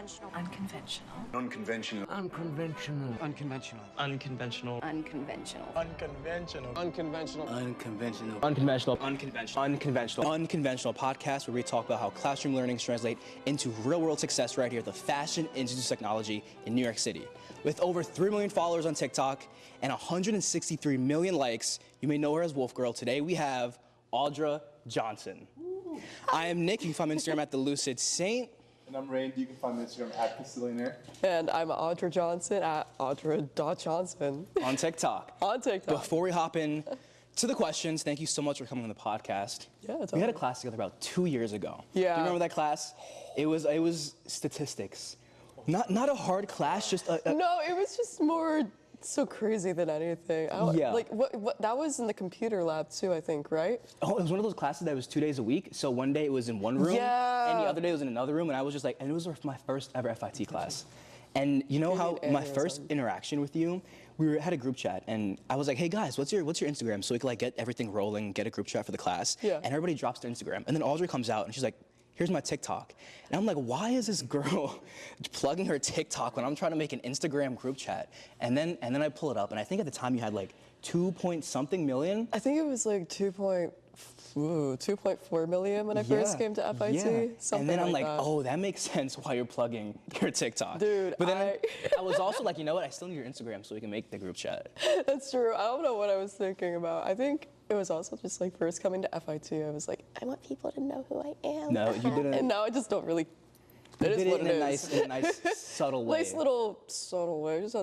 Unconventional. Unconventional. Unconventional. Unconventional. Unconventional. Unconventional. Unconventional. Unconventional. Unconventional. Unconventional. Unconventional. Unconventional. Unconventional. Unconventional podcast where we talk about how classroom learnings translate into real-world success right here at the Fashion Institute of Technology in New York City. With over 3 million followers on TikTok and 163 million likes, you may know her as Wolf Girl. Today we have Audra Johnson. I am Nick. You can find me on Instagram at The Lucid Saint. And I'm Rain. You can find me on Instagram at Castillionaire. And I'm Audra Johnson at Audra.Johnson. On TikTok. On TikTok. Before we hop in to the questions, thank you so much for coming on the podcast. Yeah, it's We had a class together about 2 years ago. Yeah. Do you remember that class? It was statistics. Not a hard class, just a No, it was just more so crazy than anything. Yeah. Like, what, that was in the computer lab too, I think, right? Oh, it was one of those classes that was 2 days a week. So one day it was in one room, Yeah. and the other day it was in another room, and I was just like, and it was my first ever FIT class. And you know how my first interaction with you, we had a group chat, and I was like, hey guys, what's your Instagram? So we could like get everything rolling, get a group chat for the class. Yeah. And everybody drops their Instagram. And then Audrey comes out and she's like, here's my TikTok. And I'm like, why is this girl plugging her TikTok when I'm trying to make an Instagram group chat? And then I pull it up, and I think at the time you had like 2-point-something million. I think it was like 2.4 million when I first came to FIT. Yeah. Something And then I'm like, that. oh, that makes sense why you're plugging your TikTok. Dude, But then I was also like, you know what? I still need your Instagram so we can make the group chat. That's true. I don't know what I was thinking about. I think it was also just like first coming to FIT, I was like, I want people to know who I am. No, you didn't. And now I just don't really. You It is did it what in it a is. nice, subtle way. Nice little subtle way. Just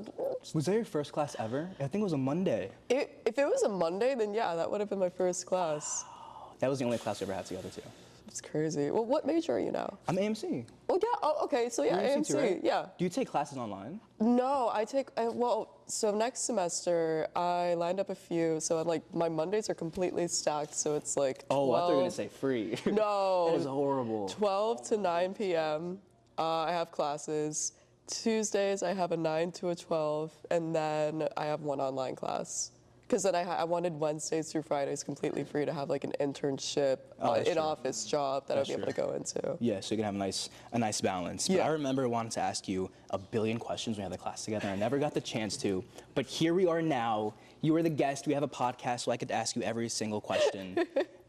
Was that your first class ever? I think it was a Monday. if it was a Monday, then yeah, that would have been my first class. That was the only class we ever had together too. It's crazy. Well, what major are you now? I'm AMC. Oh yeah. Oh, okay. So yeah, You're AMC. too, right? Yeah. Do you take classes online? No, I take. So next semester I lined up a few. So I'm like, my Mondays are completely stacked. So it's like 12, Oh, I thought you were gonna say free. No. That is horrible. 12 to 9 p.m. I have classes. Tuesdays I have a 9 to a 12, and then I have one online class. Because then I wanted Wednesdays through Fridays completely free to have like an internship, in-office job that I'd be able to go into. Yeah, so you can have a nice balance. But Yeah. I remember wanting to ask you a billion questions when we had the class together. I never got the chance to, but here we are now. You are the guest. We have a podcast, so I could ask you every single question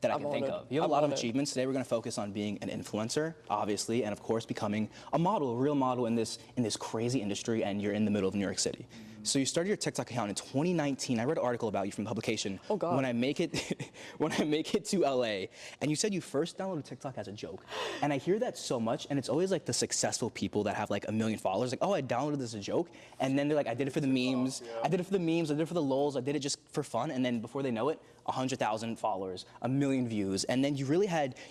that I can think of. You have a lot of achievements. Today we're going to focus on being an influencer, obviously, and of course becoming a model, a real model in this crazy industry, and you're in the middle of New York City. So you started your TikTok account in 2019. I read an article about you from the publication. Oh God. When I make it to LA, and you said you first downloaded TikTok as a joke. And I hear that so much, and it's always like the successful people that have like 1 million followers, like, oh, I downloaded this as a joke, and then they're like, I did it for the memes, I did it for the memes, I did it for the lols, I did it just for fun, and then before they know it, 100,000 followers, 1 million views, and then you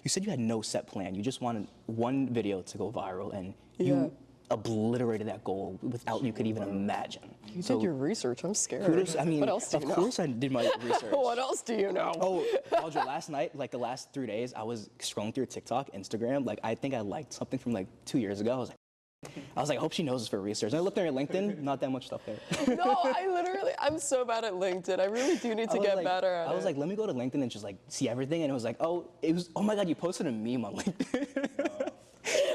said you had no set plan. You just wanted one video to go viral, and you obliterated that goal without you could even imagine. You did your research. I'm scared. Kudos, I mean, what else do you know? Of course I did my research. What else do you know? Oh, Audra, last night, like the last 3 days, I was scrolling through TikTok, Instagram. Like, I think I liked something from like 2 years ago. I was like, I hope she knows this for research. And I looked there at LinkedIn, not that much stuff there. No, I'm so bad at LinkedIn. I really do need to get better at it. I was like, let me go to LinkedIn and just like see everything. And it was like, oh my God, you posted a meme on LinkedIn.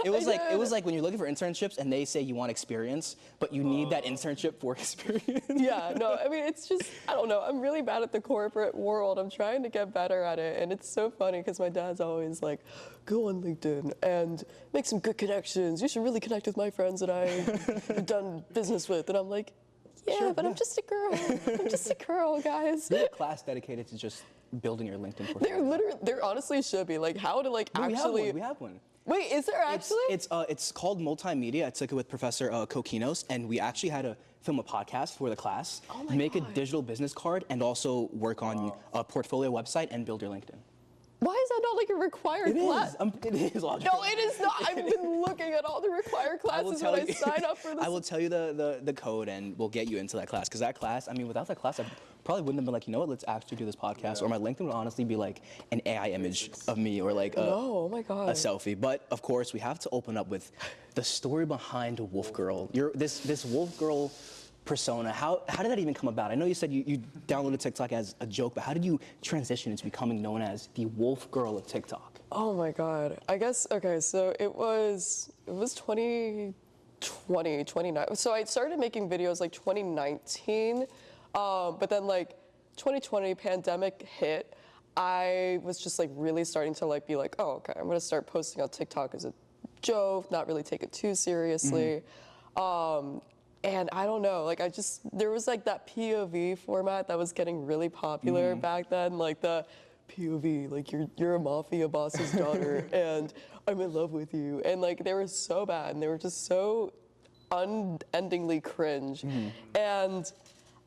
It was like when you're looking for internships and they say you want experience, but you need that internship for experience. Yeah, no, I mean, it's just, I don't know. I'm really bad at the corporate world. I'm trying to get better at it. And it's so funny because my dad's always like, go on LinkedIn and make some good connections. You should really connect with my friends that I've done business with. And I'm like, I'm just a girl. I'm just a girl, guys. There's a class dedicated to just building your LinkedIn portfolio. There honestly should be. Like, how to like actually. We have one. Wait, is there actually? It's called multimedia. I took it with Professor Kokinos, and we actually had to film a podcast for the class, make a digital business card, and also work on a portfolio website and build your LinkedIn. Why is that not like a required class? It is. Audra. No, it is not. I've been looking at all the required classes when I sign up for this. I will tell you the code, and we'll get you into that class. Because that class, I mean, without that class, I probably wouldn't have been like, you know what, let's actually do this podcast. Or my LinkedIn would honestly be like an AI image of me, or like oh my God, a selfie. But of course, we have to open up with the story behind Wolf Girl. This Wolf Girl persona, how did that even come about? I know you said you downloaded TikTok as a joke, but how did you transition into becoming known as the Wolf Girl of TikTok? Oh my God. I guess, okay, so it was 20, 29. So I started making videos like 2019, but then like 2020 pandemic hit. I was just like really starting to like be like, oh, okay, I'm gonna start posting on TikTok as a joke, not really take it too seriously. And I don't know, like there was like that POV format that was getting really popular back then, like the POV, like you're a mafia boss's daughter and I'm in love with you. And like they were so bad and they were just so unendingly cringe. And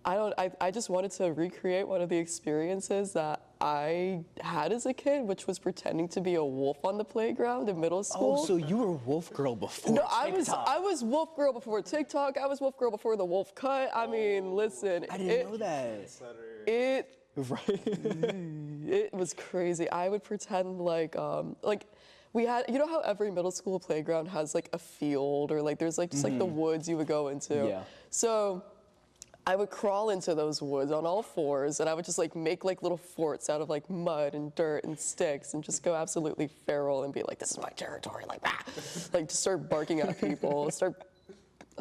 I just wanted to recreate one of the experiences that I had as a kid, which was pretending to be a wolf on the playground in middle school. Oh, so you were wolf girl before TikTok. I was wolf girl before TikTok. I was wolf girl before the wolf cut. I mean, listen. I didn't know that. It was crazy. I would pretend like we had, you know how every middle school playground has like a field or like there's like just like the woods you would go into. Yeah. So I would crawl into those woods on all fours and I would just like make like little forts out of like mud and dirt and sticks and just go absolutely feral and be like, this is my territory, like, ah! Like just start barking at people, I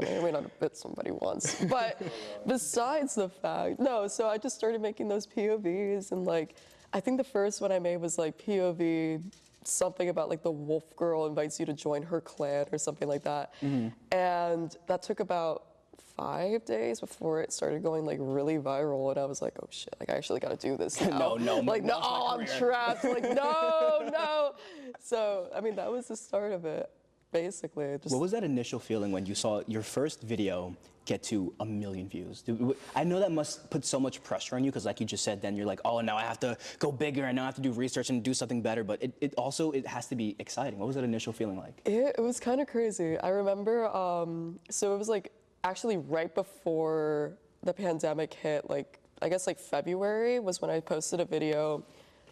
mean, I may not have bit somebody once, but besides the fact, so I just started making those POVs and like, I think the first one I made was like POV, something about like the wolf girl invites you to join her clan or something like that. And that took about 5 days before it started going like really viral and I was like, oh shit, like I actually gotta do this now. I'm trapped, like no. So, I mean, that was the start of it, basically. What was that initial feeling when you saw your first video get to 1 million views? I know that must put so much pressure on you because like you just said, then you're like, oh, now I have to go bigger and now I have to do research and do something better, but it also has to be exciting. What was that initial feeling like? It was kind of crazy. I remember, so it was like actually right before the pandemic hit, like I guess like February was when I posted a video,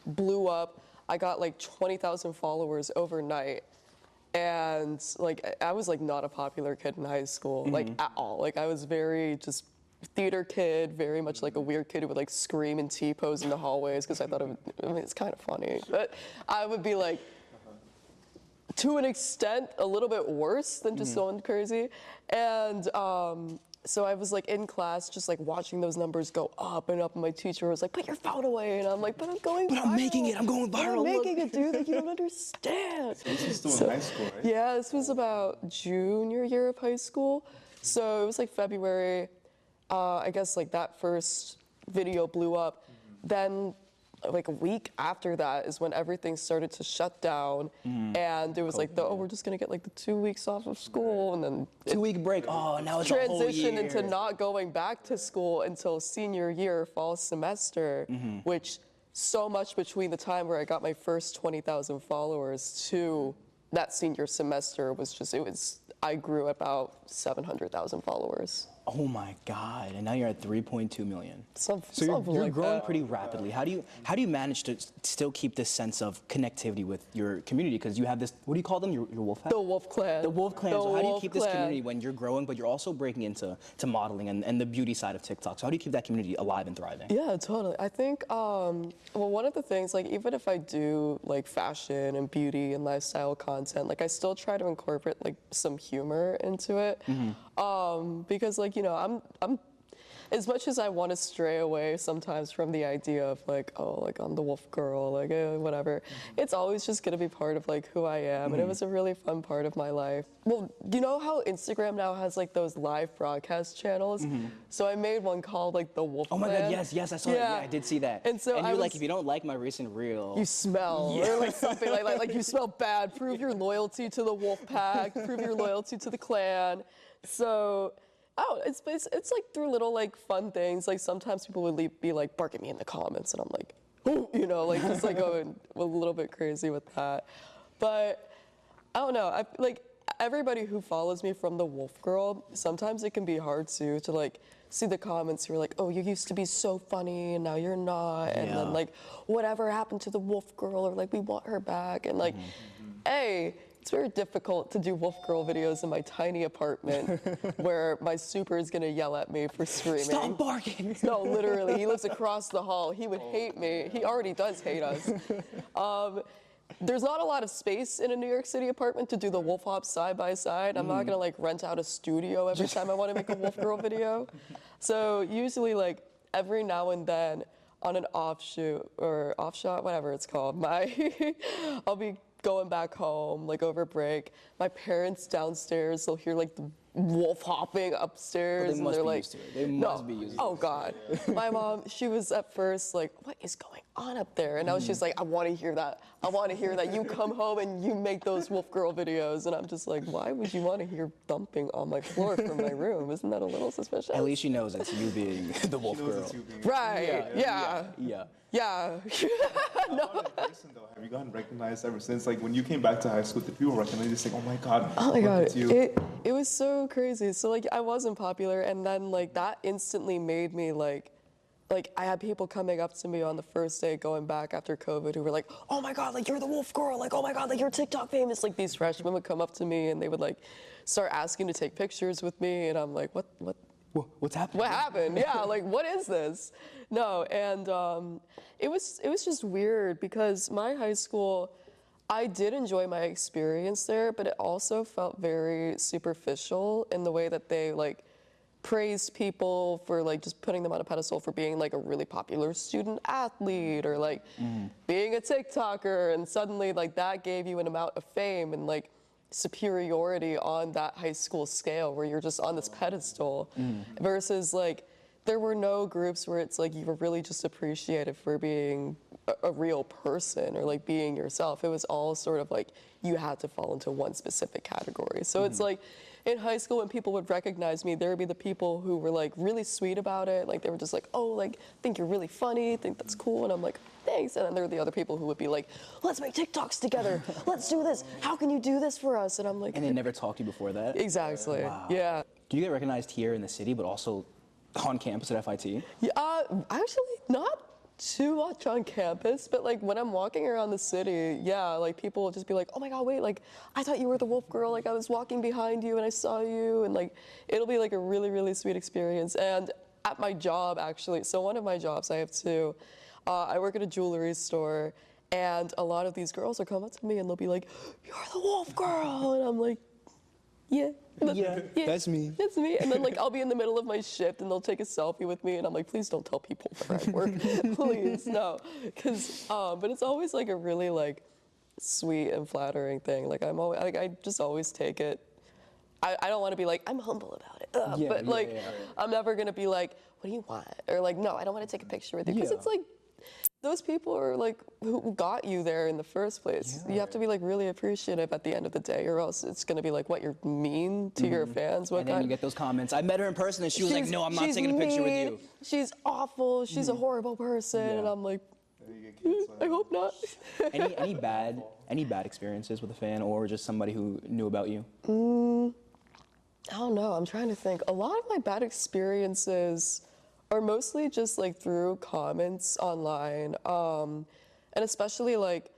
blew up. I got like 20,000 followers overnight. And like, I was like not a popular kid in high school, like at all. Like I was very just theater kid, very much like a weird kid who would like scream and T-pose in the hallways because I thought it's kind of funny. But I would be like, to an extent, a little bit worse than just going crazy. And so I was like in class, just like watching those numbers go up and up, and my teacher was like, "Put your phone away," and I'm like, "But I'm going viral. I'm making it. I'm going viral. I'm making it, dude. Like you don't understand." So this is still in high school, right? Yeah, this was about junior year of high school. So it was like February. I guess like that first video blew up. Then like a week after that is when everything started to shut down, and it was like, we're just gonna get like the 2 weeks off of school, and then 2 week break. Oh, now it's a whole transition year. into not going back to school until senior year, fall semester, which so much between the time where I got my first 20,000 followers to that senior semester was just, I grew about 700,000 followers. Oh my God! And now you're at 3.2 million. So you're like growing that. pretty rapidly. How do you manage to still keep this sense of connectivity with your community? Because you have this. What do you call them? Your wolf pack? The wolf clan. The wolf clan. So how do you keep this clan. community when you're growing, but you're also breaking into modeling and the beauty side of TikTok? So how do you keep that community alive and thriving? Yeah, totally. I think, well, one of the things, like, even if I do, like, fashion and beauty and lifestyle content, like, I still try to incorporate, like, some humor into it. Because, like, you know, I'm as much as I want to stray away sometimes from the idea of like, oh, like I'm the wolf girl, like whatever, it's always just gonna be part of like who I am, and it was a really fun part of my life. Well, you know how Instagram now has like those live broadcast channels? So I made one called like the Wolf Oh my Clan. God, yes, I saw that. Yeah, I did see that. And so you're like, if you don't like my recent reel, you smell, or like something like you smell bad. Prove your loyalty to the wolf pack. Prove your loyalty to the clan. So. Oh, it's like through little like fun things. Like sometimes people would be like bark at me in the comments, and I'm like, oh, you know, like just like going a little bit crazy with that. But I don't know. I like everybody who follows me from the Wolf Girl. Sometimes it can be hard to like see the comments who are like, oh, you used to be so funny and now you're not, and then like whatever happened to the Wolf Girl, or like we want her back, and like, hey. It's very difficult to do Wolf Girl videos in my tiny apartment where my super is gonna yell at me for screaming. Stop barking! No, literally, he lives across the hall. He would hate me. He already does hate us. there's not a lot of space in a New York City apartment to do the wolf hop side by side. I'm not gonna like rent out a studio every time I want to make a wolf girl video. So usually like every now and then on an offshoot or offshot, whatever it's called, I'll be going back home like over break. My parents downstairs, they'll hear like the wolf hopping upstairs, They must they're be like, used to it. They must be used to it. oh God. My mom, she was at first like, what is going on up there? And now she's like, I want to hear that. I want to hear that you come home and you make those wolf girl videos. And I'm just like, why would you want to hear thumping on my floor from my room? Isn't that a little suspicious? At least she knows it's you being the wolf girl. Right, yeah. Yeah. No. In person, though, have you gotten recognized ever since? Like when you came back to high school, did people recognize you? Saying, "Oh my God, oh my look God, at you." It was so crazy. So like I wasn't popular, and then like that instantly made me like I had people coming up to me on the first day going back after COVID who were like, "Oh my God, like you're the wolf girl, like oh my God, like you're TikTok famous." Like these freshmen would come up to me and they would like start asking to take pictures with me, and I'm like, What's happening? what happened? Yeah, like what is this? No, and it was just weird because my high school, I did enjoy my experience there, but it also felt very superficial in the way that they like praised people for like just putting them on a pedestal for being like a really popular student athlete or like being a TikToker, and suddenly like that gave you an amount of fame and like superiority on that high school scale where you're just on this pedestal versus like there were no groups where it's like you were really just appreciated for being a real person or like being yourself. It was all sort of like you had to fall into one specific category. So it's like in high school when people would recognize me, there would be the people who were like really sweet about it. Like they were just like, oh, like think you're really funny, think that's cool. And I'm like, thanks. And then there were the other people who would be like, let's make TikToks together. Let's do this. How can you do this for us? And I'm like, And they never talked to you before that? exactly. Wow. Yeah. Do you get recognized here in the city, but also on campus at FIT? Yeah, actually not too much on campus, but like when I'm walking around the city, yeah, like people will just be like, oh my God, wait, like I thought you were the wolf girl, like I was walking behind you and I saw you, and like it'll be like a really, really sweet experience. And at my job, actually, so one of my jobs, I have two, I work at a jewelry store, and a lot of these girls will come up to me and they'll be like, you're the wolf girl, and I'm like, yeah. That's me. That's me. And then like I'll be in the middle of my shift and they'll take a selfie with me and I'm like, please don't tell people where I work. Please, no. But it's always like a really like sweet and flattering thing. Like I'm always, like, I just always take it. I don't want to be like, I'm humble about it. But like, I'm never going to be like, what do you want? Or like, no, I don't want to take a picture with you. Because it's like, those people are like who got you there in the first place. You have to be like really appreciative at the end of the day, or else it's gonna be like, what, you're mean to your fans? What And then you get those comments. I met her in person and she was like, no, I'm not taking a picture with you. She's awful. She's a horrible person. And I'm like, I hope not. Any bad experiences with a fan or just somebody who knew about you? I don't know. I'm trying to think. A lot of my bad experiences are mostly just like through comments online, and especially like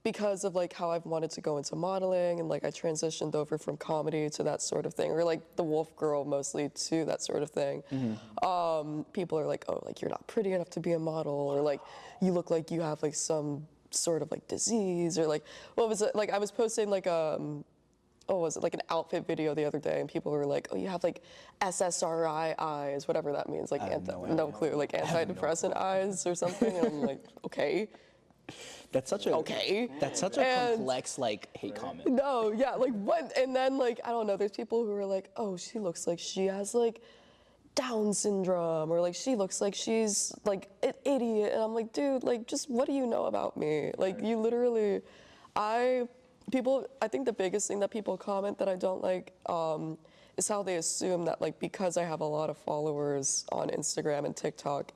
because of like how I've wanted to go into modeling and like I transitioned over from comedy to that sort of thing, or like the wolf girl mostly to that sort of thing. People are like, oh, like you're not pretty enough to be a model, or like you look like you have like some sort of like disease, or like what was it? Like I was posting like oh, was it like an outfit video the other day, and people were like, oh, you have like SSRI eyes, whatever that means, like no clue, like antidepressant eyes or something. And I'm like, okay. That's such a complex like hate comment. No, yeah, like what? And then like I don't know. There's people who are like, oh, she looks like she has like Down syndrome, or like she looks like she's like an idiot. And I'm like, dude, like just what do you know about me? Like you literally, I think the biggest thing that people comment that I don't like is how they assume that like because I have a lot of followers on Instagram and TikTok,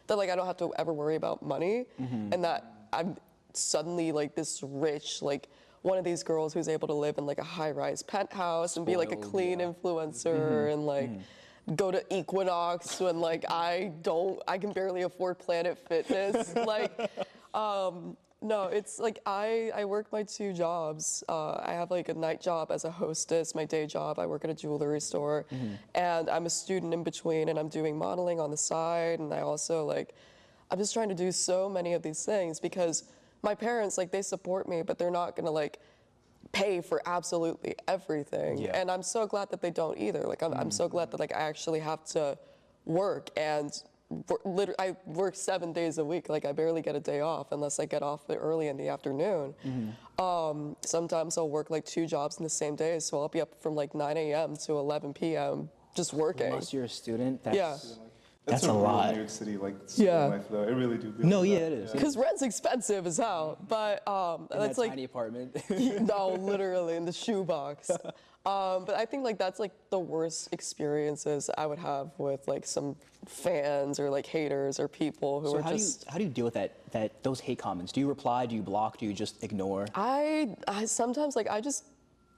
that like I don't have to ever worry about money, and that I'm suddenly like this rich, like one of these girls who's able to live in like a high-rise penthouse and be like a clean influencer and like go to Equinox when like I can barely afford Planet Fitness. Like, no, it's like I work my two jobs. I have like a night job as a hostess, my day job, I work at a jewelry store, and I'm a student in between, and I'm doing modeling on the side, and I also like, I'm just trying to do so many of these things because my parents, like, they support me, but they're not gonna like pay for absolutely everything. Yeah. And I'm so glad that they don't either. Like, I'm so glad that like I actually have to work, and I work 7 days a week. Like, I barely get a day off unless I get off early in the afternoon. Sometimes I'll work like 2 jobs in the same day, so I'll be up from like 9 a.m. to 11 p.m. just working. Unless you're a student, that's, Yeah. that's a rural lot. New York City, like, Yeah. life, though. It really do. No, yeah, it is. Because rent's expensive as hell, but In that's that like tiny apartment. no, literally in the shoebox. But I think like that's like the worst experiences I would have with like some fans or like haters or people who So are how just. how do you deal with those hate comments? Do you reply? Do you block? Do you just ignore? I sometimes like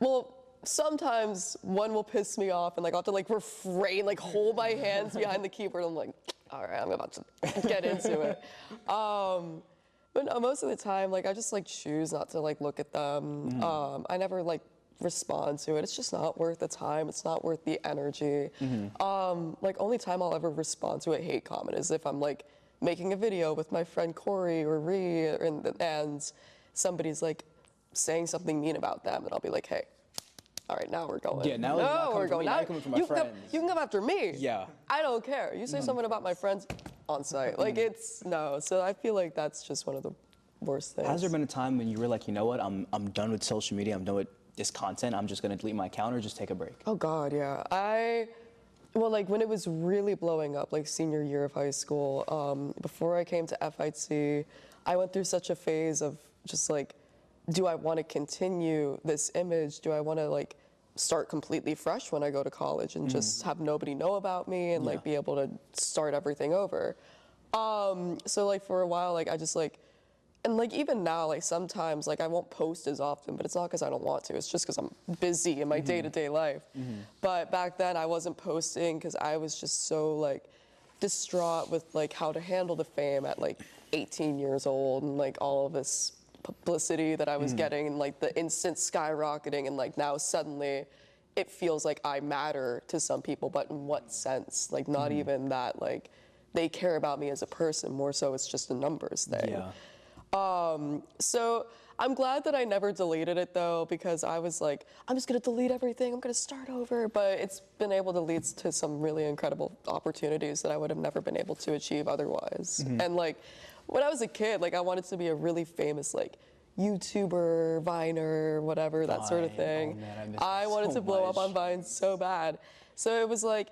well, sometimes one will piss me off and like I'll have to like refrain, like hold my hands behind the keyboard. I'm like, all right, I'm about to get into it. But no, most of the time, like I just like choose not to like look at them. I never like respond to it. It's just not worth the time. It's not worth the energy. Like only time I'll ever respond to a hate comment is if I'm like making a video with my friend Corey or Ree and somebody's like saying something mean about them, and I'll be like, hey, all right, now we're going. Yeah, now it's not coming from me, now you're coming from my you can come- friends. you can come after me. Yeah. I don't care. You say something about my friends on site. Like it's no. So I feel like that's just one of the worst things. Has there been a time when you were like, you know what, I'm done with social media, I'm done with this content, I'm just gonna delete my account or just take a break? Oh God, yeah. Well, like when it was really blowing up, like senior year of high school, before I came to FIT, I went through such a phase of just like, do I want to continue this image? Do I want to like start completely fresh when I go to college and just have nobody know about me and like be able to start everything over? So like for a while, like I just like, and like even now, like sometimes like I won't post as often, but it's not because I don't want to. It's just because I'm busy in my day-to-day life. But back then I wasn't posting because I was just so like distraught with like how to handle the fame at like 18 years old and like all of this publicity that I was getting and like the instant skyrocketing, and like now suddenly it feels like I matter to some people, but in what sense? Like not even that like they care about me as a person, more so it's just a numbers thing. Yeah. So I'm glad that I never deleted it though, because I was like, I'm just gonna delete everything, I'm gonna start over. But it's been able to lead to some really incredible opportunities that I would have never been able to achieve otherwise. And like, when I was a kid, like I wanted to be a really famous like YouTuber, Viner, whatever, that sort of Vine. thing. Oh, man, I miss I that wanted so to blow up much. on Vine so bad. So it was like,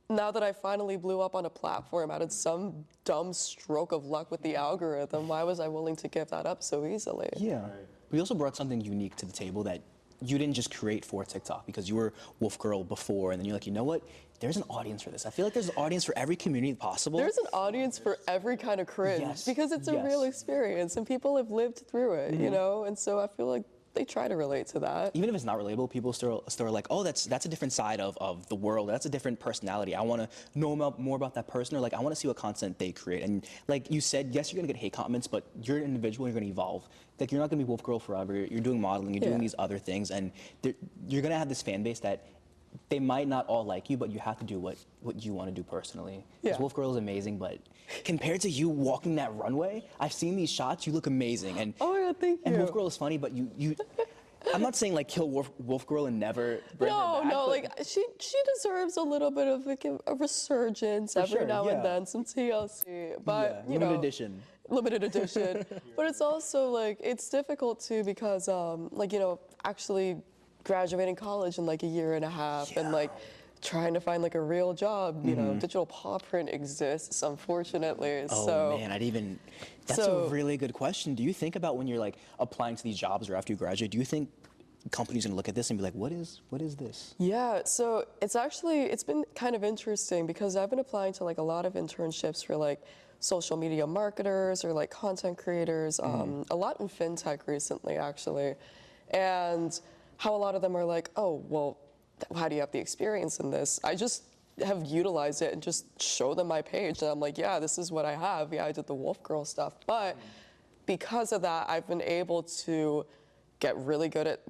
now that I finally blew up on a platform out of some dumb stroke of luck with the algorithm, why was I willing to give that up so easily? Yeah. But you also brought something unique to the table that you didn't just create for TikTok, because you were Wolf Girl before, and then you're like, you know what? There's an audience for this. I feel like there's an audience for every community possible. There's an audience for every kind of cringe Yes, because it's a real experience and people have lived through it, you know? And so I feel like they try to relate to that. Even if it's not relatable, people still are like, oh, that's a different side of the world. That's a different personality. I want to know more about that person, or like I want to see what content they create. And like you said, yes, you're gonna get hate comments, but you're an individual. You're gonna evolve. Like you're not gonna be Wolf Girl forever. You're doing modeling. You're doing these other things, and you're gonna have this fan base that they might not all like you, but you have to do what you want to do personally. Because Yeah. Wolf Girl is amazing, but compared to you walking that runway, I've seen these shots. You look amazing, and Oh my God, thank and you. Wolf Girl is funny, but you I'm not saying like kill Wolf Girl and never bring her back. No, but like she deserves a little bit of like a resurgence every sure, now yeah. and then, some TLC. But you limited know, edition. limited edition. But it's also like it's difficult too because like you know actually graduating college in like a year and a half and like trying to find like a real job. You know, digital paw print exists, unfortunately. Oh so man, that's so- a really good question. Do you think about when you're like applying to these jobs or after you graduate, do you think companies are gonna look at this and be like, what is this? yeah, so it's been kind of interesting because I've been applying to like a lot of internships for like social media marketers or like content creators, a lot in fintech recently actually, and how a lot of them are like, oh, well, how do you have the experience in this? I just have utilized it and just show them my page and I'm like, yeah, this is what I have. Yeah, I did the Wolf Girl stuff, but because of that, I've been able to get really good at,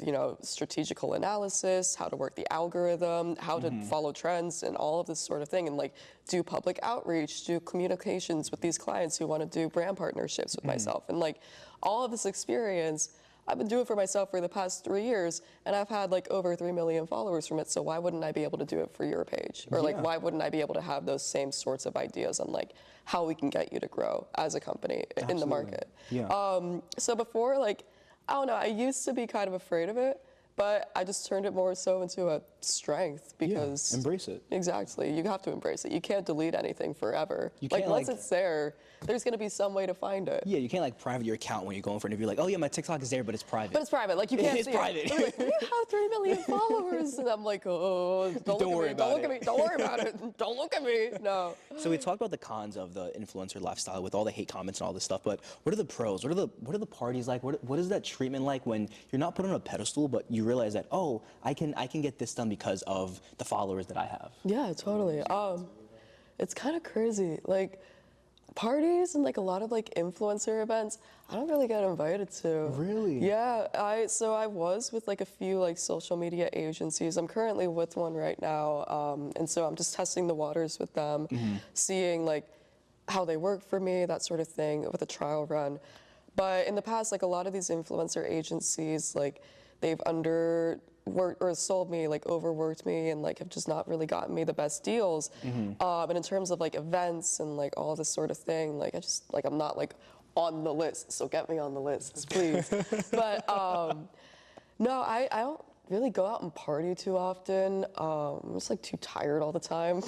strategical analysis, how to work the algorithm, how to follow trends and all of this sort of thing, and like do public outreach, do communications with these clients who want to do brand partnerships with myself. And like all of this experience, I've been doing for myself for the past 3 years, and I've had like over 3 million followers from it, so why wouldn't I be able to do it for your page? Or like, why wouldn't I be able to have those same sorts of ideas on like how we can get you to grow as a company in the market? So before, like, I don't know, I used to be kind of afraid of it, but I just turned it more so into a strength because... embrace it. Exactly, you have to embrace it. You can't delete anything forever. You like can't, once it's there, there's gonna be some way to find it. Yeah, you can't like private your account when you're going for an interview. Like, oh yeah, my TikTok is there, but it's private. But it's private, like you can't It's see private. it. They're like, you have 3 million followers, and I'm like, oh, don't worry about it. Don't worry about it. Don't look at me. No. So we talked about the cons of the influencer lifestyle with all the hate comments and all this stuff, but what are the pros? What are the parties like? What is that treatment like when you're not put on a pedestal, but you realize that, oh, I can get this done because of the followers that I have? Yeah, totally. It's kind of crazy. Like parties and like a lot of like influencer events, I don't really get invited to. Really? Yeah, so I was with like a few like social media agencies. I'm currently with one right now, and so I'm just testing the waters with them, seeing like how they work for me, that sort of thing, with a trial run. But in the past, like a lot of these influencer agencies, like they've underworked or sold me, like overworked me, and like have just not really gotten me the best deals. And in terms of like events and like all this sort of thing, like I'm not like on the list, so get me on the list, please. But no, I don't really go out and party too often. I'm just like too tired all the time.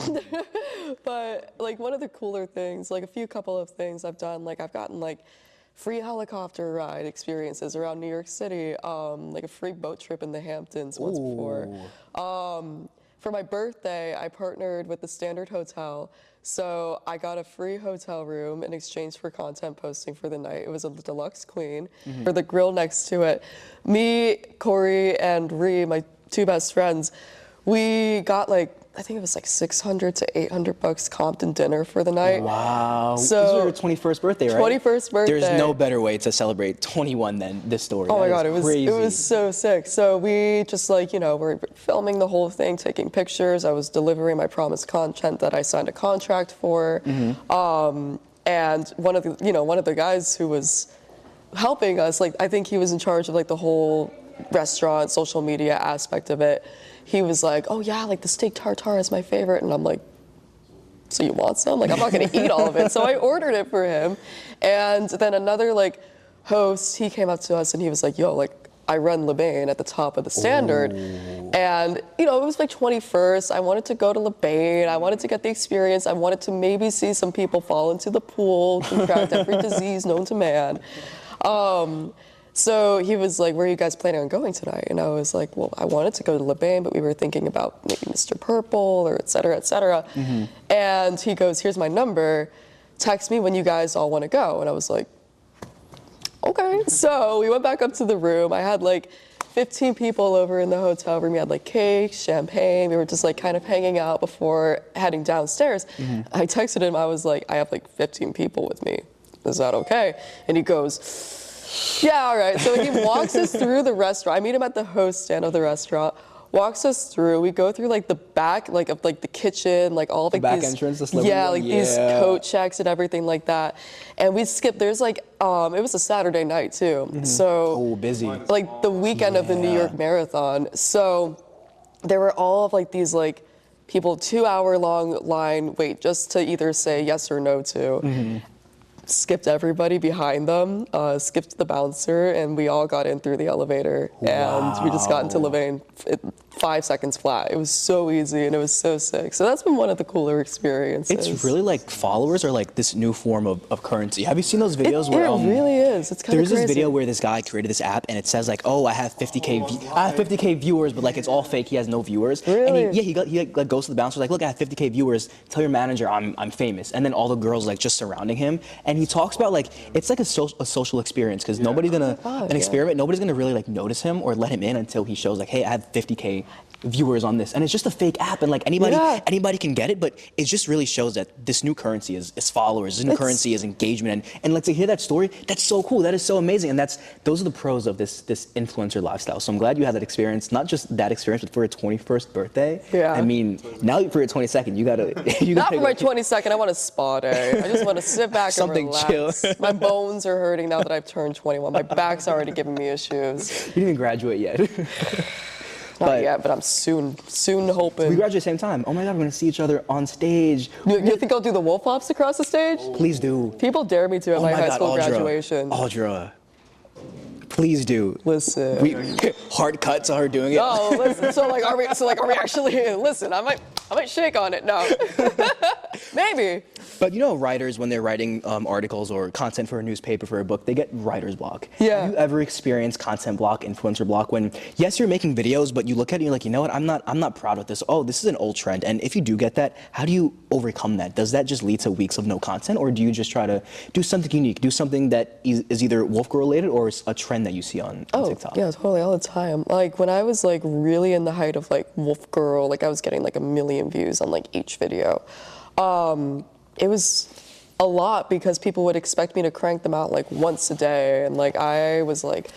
But like one of the cooler things, like a couple of things I've done, like I've gotten like free helicopter ride experiences around New York City, like a free boat trip in the Hamptons once before. For my birthday, I partnered with the Standard Hotel, so I got a free hotel room in exchange for content posting for the night. It was a deluxe queen. For the grill next to it, me, Corey, and Ree, my 2 best friends, we got like, I think it was like $600 to $800 comped dinner for the night. Wow. So, this was your 21st birthday, right? 21st birthday. There's no better way to celebrate 21 than this story. Oh my That God, is crazy. it was so sick. So we just like, we're filming the whole thing, taking pictures. I was delivering my promised content that I signed a contract for. And one of the guys who was helping us, like I think he was in charge of like the whole restaurant, social media aspect of it. He was like, oh yeah, like the steak tartare is my favorite. And I'm like, so you want some? Like, I'm not gonna eat all of it. So I ordered it for him. And then another like host, he came up to us and he was like, yo, like I run Lebain at the top of the Standard. And it was my 21st. I wanted to go to Lebain. I wanted to get the experience. I wanted to maybe see some people fall into the pool, contract every disease known to man. So he was like, where are you guys planning on going tonight? And I was like, well, I wanted to go to Lebain, but we were thinking about maybe Mr. Purple or et cetera, et cetera. And he goes, here's my number. Text me when you guys all want to go. And I was like, okay. So we went back up to the room. I had like 15 people over in the hotel room. We had like cake, champagne. We were just like kind of hanging out before heading downstairs. I texted him. I was like, I have like 15 people with me. Is that okay? And he goes, yeah, all right. So he walks us through the restaurant. I meet him at the host stand of the restaurant, walks us through. We go through like the back, like of like the kitchen, like all like back these, entrance, these coat checks and everything like that. And we skipped, there's like, it was a Saturday night too. So busy. Like the weekend of the New York Marathon. So there were all of like these like people 2-hour long line wait just to either say yes or no to. Skipped everybody behind them, skipped the bouncer, and we all got in through the elevator. And we just got into Lebain 5 seconds flat. It was so easy and it was so sick. So that's been one of the cooler experiences. It's really like followers are like this new form of currency. Have you seen those videos where it really is. It's kind of crazy. There's this video where this guy created this app and it says like, oh, I have 50K viewers, but like it's all fake. He has no viewers. Really? And he like goes to the bouncer like, look, I have 50K viewers. Tell your manager I'm famous. And then all the girls like just surrounding him. And he talks about like it's like a social experience because nobody's gonna an experiment. Nobody's gonna really like notice him or let him in until he shows like, hey, I have 50K viewers on this, and it's just a fake app, and like anybody can get it, but it just really shows that this new currency is followers, this new currency is engagement, and like to hear that story, that's so cool, that is so amazing, and those are the pros of this influencer lifestyle. So I'm glad you had that experience, not just that experience, but for your 21st birthday. Yeah. I mean, now for your 22nd, you gotta Not for my 22nd, I want a spa day. I just want to sit back Something and relax. chill. My bones are hurting now that I've turned 21. My back's already giving me issues. You didn't even graduate yet. Not yet, but I'm soon hoping. We graduate at the same time. Oh my God, we're gonna see each other on stage. You think I'll do the wolf hops across the stage? Please do. People dare me to at my high school Audra. graduation. Audra, please do. Listen. Hard cut to her doing it. No, listen. So like, are we actually? Listen, I might shake on it. No, maybe. But you know, writers, when they're writing articles or content for a newspaper, for a book, they get writer's block. Yeah. Have you ever experienced content block, influencer block, when, yes, you're making videos, but you look at it and you're like, you know what, I'm not proud of this. Oh, this is an old trend. And if you do get that, how do you overcome that? Does that just lead to weeks of no content, or do you just try to do something unique, do something that is either wolf girl related or is a trend that you see on TikTok? Yeah, totally, all the time. Like when I was like really in the height of like wolf girl, like I was getting like 1 million views on like each video. It was a lot because people would expect me to crank them out like once a day, and like I was like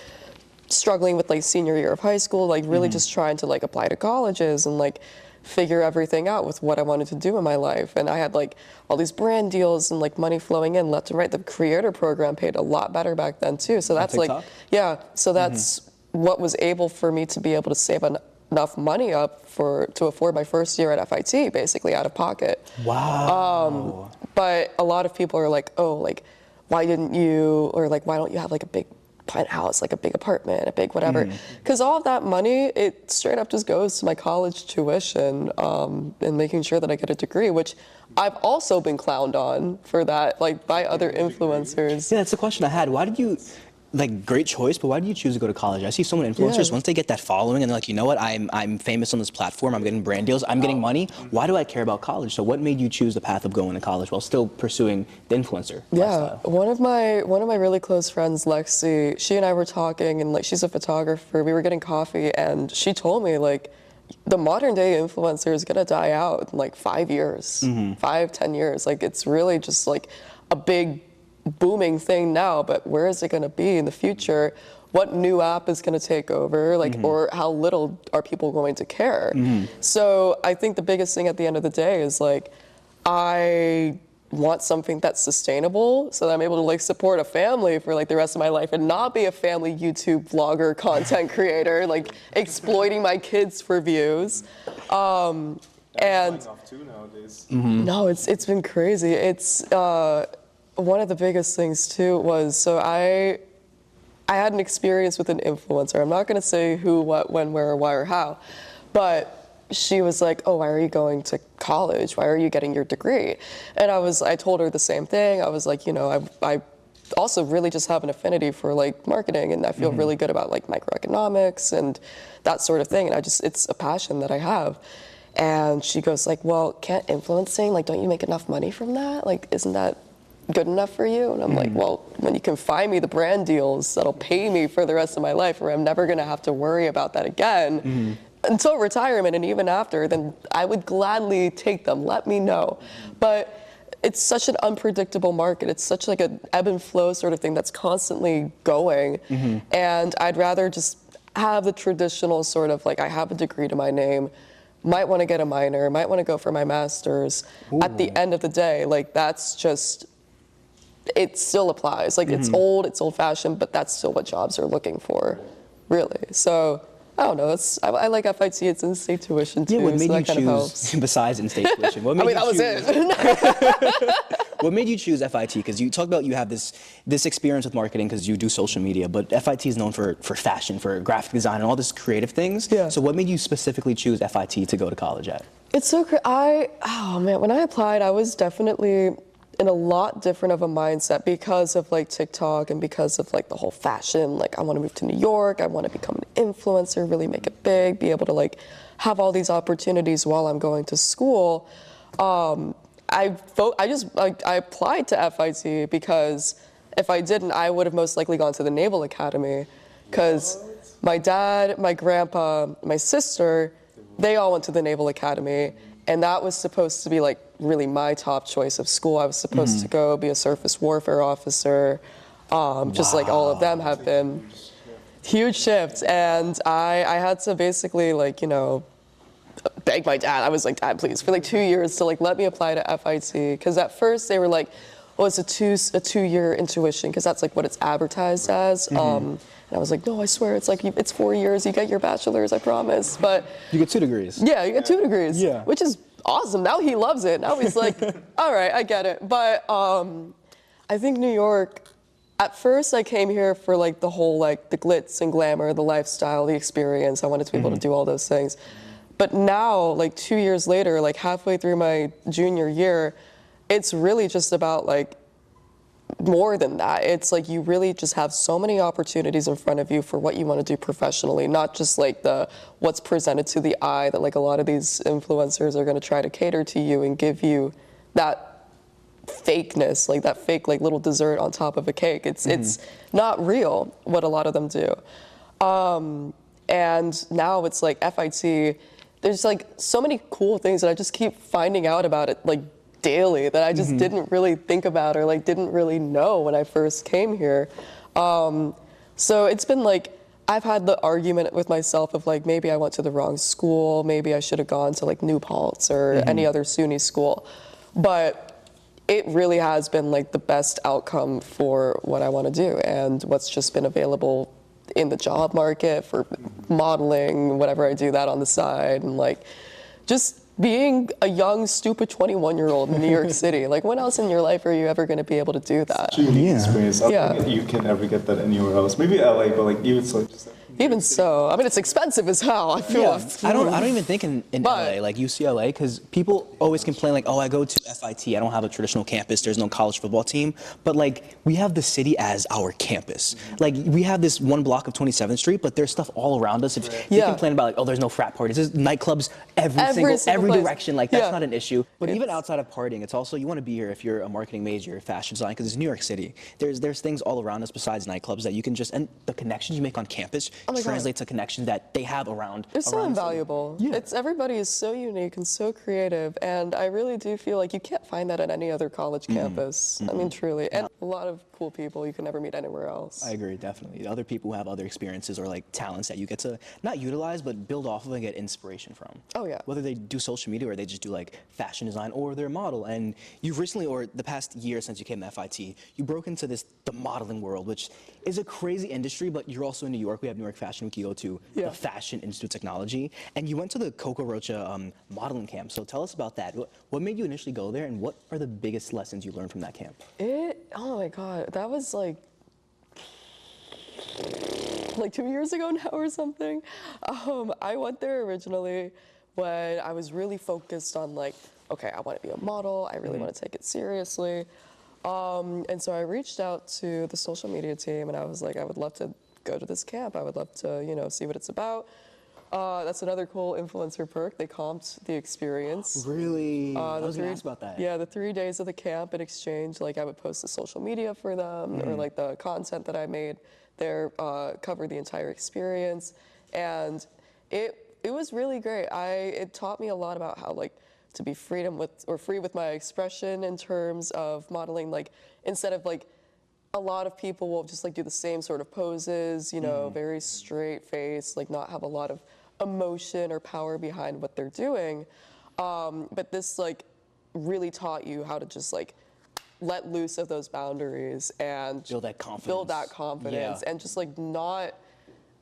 struggling with like senior year of high school, like really just trying to like apply to colleges and like figure everything out with what I wanted to do in my life. And I had like all these brand deals and like money flowing in left and right. The creator program paid a lot better back then too. So that's like, yeah, so that's what was able for me to be able to save enough money up to afford my first year at FIT, basically out of pocket. Wow. But a lot of people are like, oh, like, why didn't you, or like, why don't you have like a big penthouse, like a big apartment, a big whatever? Because all of that money, it straight up just goes to my college tuition and making sure that I get a degree, which I've also been clowned on for that, like by other influencers. Yeah, that's the question I had. Why did you, like, great choice, but why did you choose to go to college? I see so many influencers, once they get that following and they're like, you know what, I'm famous on this platform, I'm getting brand deals, I'm getting money, why do I care about college? So what made you choose the path of going to college while still pursuing the influencer lifestyle? One of my really close friends, Lexi, she and I were talking, and like she's a photographer, we were getting coffee, and she told me like, the modern day influencer is gonna die out in like 5 years, 5-10 years. Like it's really just like a big booming thing now, but where is it going to be in the future? What new app is going to take over? Like, or how little are people going to care? So I think the biggest thing at the end of the day is like, I want something that's sustainable so that I'm able to like support a family for like the rest of my life and not be a family YouTube vlogger, content creator, like exploiting my kids for views. And off too nowadays. No, it's been crazy. It's one of the biggest things too was, so I had an experience with an influencer. I'm not gonna say who, what, when, where, why, or how, but she was like, oh, why are you going to college? Why are you getting your degree? And I told her the same thing. I was like, you know, I also really just have an affinity for like marketing, and I feel really good about like microeconomics and that sort of thing. And it's a passion that I have. And she goes like, well, can't influencing, like, don't you make enough money from that? Like, isn't that good enough for you? And I'm like, well, when you can find me the brand deals that'll pay me for the rest of my life, where I'm never gonna have to worry about that again until retirement, and even after, then I would gladly take them. Let me know. But it's such an unpredictable market. It's such like an ebb and flow sort of thing that's constantly going. And I'd rather just have the traditional sort of like, I have a degree to my name, might want to get a minor, might want to go for my master's. At the end of the day, like that's just, it still applies. Like it's old fashioned, but that's still what jobs are looking for, really. So I don't know. I like FIT. It's in-state tuition too. Yeah, what made so you that kind of helps. besides in-state tuition? What made that was it. What made you choose FIT? Because you talked about you have this experience with marketing because you do social media, but FIT is known for fashion, for graphic design, and all this creative things. Yeah. So what made you specifically choose FIT to go to college at? It's so oh man, when I applied, I was definitely in a lot different of a mindset because of like TikTok and because of like the whole fashion. Like I want to move to New York. I want to become an influencer, really make it big, be able to like have all these opportunities while I'm going to school. I applied to FIT because if I didn't, I would have most likely gone to the Naval Academy, because my dad, my grandpa, my sister they all went to the Naval Academy, and that was supposed to be like really my top choice of school. I was supposed to go be a surface warfare officer, just like all of them have been. Huge shift, and I had to basically like, you know, beg my dad. I was like, Dad, please, for like 2 years to like let me apply to FIT, because at first they were like, oh, it's a two-year intuition, because that's like what it's advertised as. And I was like, no, I swear, it's like it's 4 years. You get your bachelor's, I promise. But You get 2 degrees. yeah, you get 2 degrees. Yeah. Which is awesome. Now he loves it. Now he's like, all right, I get it. But I think New York. At first, I came here for like the whole like the glitz and glamour, the lifestyle, the experience. I wanted to be able to do all those things. But now, like 2 years later, like halfway through my junior year, it's really just about like more than that. It's like you really just have so many opportunities in front of you for what you want to do professionally, not just like the what's presented to the eye that like a lot of these influencers are going to try to cater to you and give you that fakeness, like that fake like little dessert on top of a cake. It's not real what a lot of them do. And now it's like FIT, there's like so many cool things that I just keep finding out about it like daily that I just didn't really think about or like didn't really know when I first came here. So it's been like, I've had the argument with myself of like, maybe I went to the wrong school, maybe I should have gone to like New Paltz or any other SUNY school. But it really has been like the best outcome for what I want to do and what's just been available in the job market for modeling, whatever I do that on the side, and like just being a young, stupid 21-year-old in New York City. Like, when else in your life are you ever going to be able to do that? It's a unique experience. I don't think you can ever get that anywhere else. Maybe LA, but like even so, just even so, I mean, it's expensive as hell. I feel. I don't even think in LA, like UCLA, because people always complain like, oh, I go to FIT, I don't have a traditional campus, there's no college football team, but like we have the city as our campus. Like we have this one block of 27th Street, but there's stuff all around us. If they complain about like, oh, there's no frat parties, there's nightclubs every direction, like that's not an issue. But even outside of partying, it's also, you want to be here if you're a marketing major, fashion design, because it's New York City. There's things all around us besides nightclubs that you can just, and the connections you make on campus translate to connections that they have around. It's so invaluable. Yeah. Everybody is so unique and so creative, and I really do feel like you can't find that at any other college campus. I mean, truly, and a lot of cool people you can never meet anywhere else. I agree, definitely. Other people who have other experiences or like talents that you get to not utilize, but build off of and get inspiration from. Oh yeah. Whether they do social media or they just do like fashion design or they're a model. And you've recently, or the past year since you came to FIT, you broke into the modeling world, which is a crazy industry, but you're also in New York. We have New York Fashion Week. You go to the Fashion Institute of Technology, and you went to the Coco Rocha modeling camp. So tell us about that. What made you initially go there, and what are the biggest lessons you learned from that camp? Oh my God, that was like 2 years ago now or something. I went there originally when I was really focused on like, okay, I want to be a model. I really want to take it seriously. And so I reached out to the social media team, and I was like, I would love to go to this camp. I would love to, you know, see what it's about. That's another cool influencer perk. They comped the experience. Really? I was going to ask about that. Yeah, the 3 days of the camp in exchange, like I would post the social media for them, or like the content that I made there covered the entire experience. And it was really great. It taught me a lot about how like to be free with my expression in terms of modeling. Like instead of like, a lot of people will just like do the same sort of poses, you know, very straight face, like not have a lot of emotion or power behind what they're doing. But this like really taught you how to just like let loose of those boundaries and build that confidence. And just like not,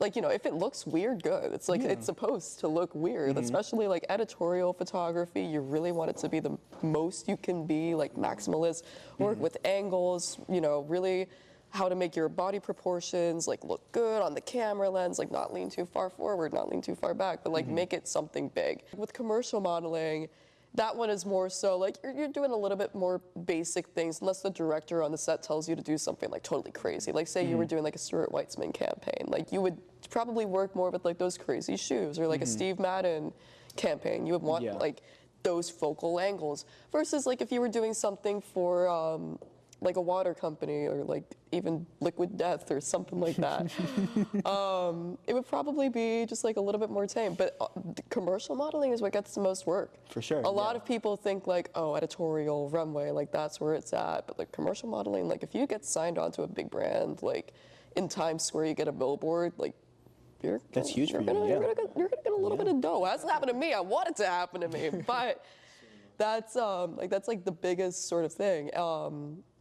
like, you know, if it looks weird, good. It's like, it's supposed to look weird, especially like editorial photography. You really want it to be the most you can be, like maximalist, work with angles, you know, really how to make your body proportions like look good on the camera lens, like not lean too far forward, not lean too far back, but like make it something big. With commercial modeling, that one is more so like you're doing a little bit more basic things, unless the director on the set tells you to do something like totally crazy. Like say you were doing like a Stuart Weitzman campaign, like you would probably work more with like those crazy shoes, or like a Steve Madden campaign. You would want like those focal angles, versus like if you were doing something for like a water company or like even Liquid Death or something like that, it would probably be just like a little bit more tame. But the commercial modeling is what gets the most work. For sure. A lot of people think like, oh, editorial, runway, like that's where it's at. But like commercial modeling, like if you get signed onto a big brand, like in Times Square, you get a billboard, like that's huge for you. You're gonna get a little bit of dough. That's happened to me. I want it to happen to me, but that's like the biggest sort of thing.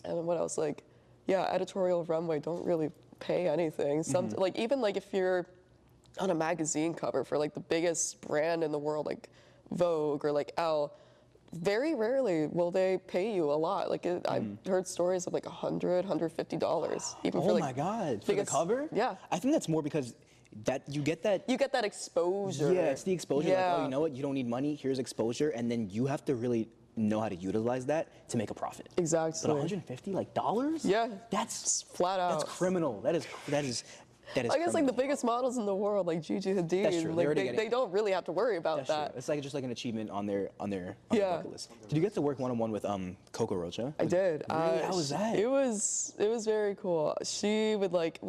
And what else? Like, yeah, editorial, runway don't really pay anything. Some like even like if you're on a magazine cover for like the biggest brand in the world, like Vogue or like Elle, very rarely will they pay you a lot. Like I've heard stories of like $100, $150, even for like. Oh my God! For the biggest, cover? Yeah. I think that's more because you get that exposure. Yeah, it's the exposure. Yeah. Like, oh, you know what? You don't need money. Here's exposure, and then you have to really know how to utilize that to make a profit. Exactly. But 150 like dollars? Yeah. That's flat out. That's criminal. That is. I guess like the biggest models in the world, like Gigi Hadid, That's true. like they don't really have to worry about That's that. true. It's like just like an achievement on their Yeah. bucket list. Did you get to work one-on-one with Coco Rocha? I did. Really? How was that? It was very cool. She would like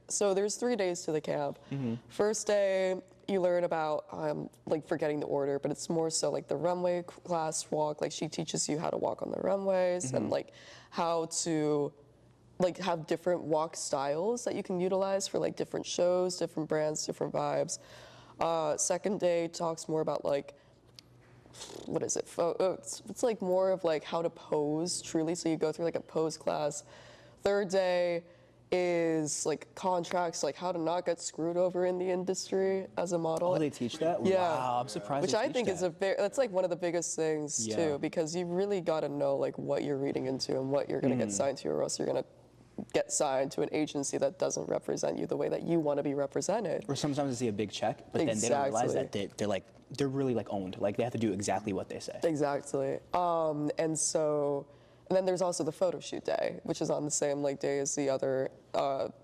so there's 3 days to the camp. First day you learn about like forgetting the order, but it's more so like the runway class walk. Like she teaches you how to walk on the runways and like how to like have different walk styles that you can utilize for like different shows, different brands, different vibes. Second day talks more about like, what is it? It's like more of like how to pose truly. So you go through like a pose class. Third day is like contracts, like how to not get screwed over in the industry as a model. Oh, they teach that? Yeah. Wow, I'm surprised. Which they I teach think that. is that's like one of the biggest things too, because you really got to know like what you're reading into and what you're going to get signed to, or else you're going to get signed to an agency that doesn't represent you the way that you want to be represented. Or sometimes they see a big check, but then they don't realize that they're really like owned. Like they have to do exactly what they say. Exactly. And then there's also the photo shoot day, which is on the same like day as the other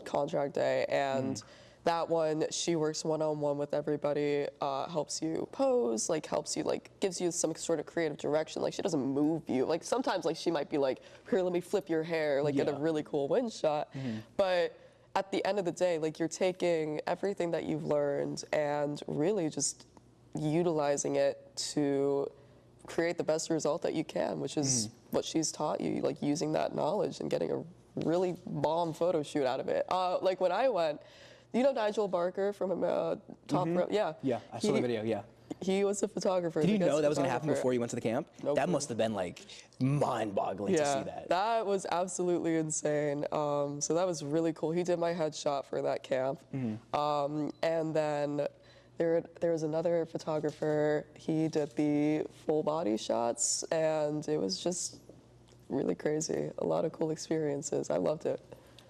contract day. And that one, she works one-on-one with everybody, helps you pose, like helps you, like gives you some sort of creative direction. Like she doesn't move you. Like sometimes like she might be like, here, let me flip your hair, like get a really cool wind shot. But at the end of the day, like you're taking everything that you've learned and really just utilizing it to create the best result that you can, which is what she's taught you, like using that knowledge and getting a really bomb photo shoot out of it. Like when I went, you know Nigel Barker from Top Row? Yeah. Yeah, I saw the video, yeah. He was a photographer. Did you know that was going to happen before you went to the camp? No That clue. must have been like mind-boggling to see that. That was absolutely insane. So that was really cool. He did my headshot for that camp. And then there was another photographer. He did the full body shots, and it was just really crazy. A lot of cool experiences. I loved it.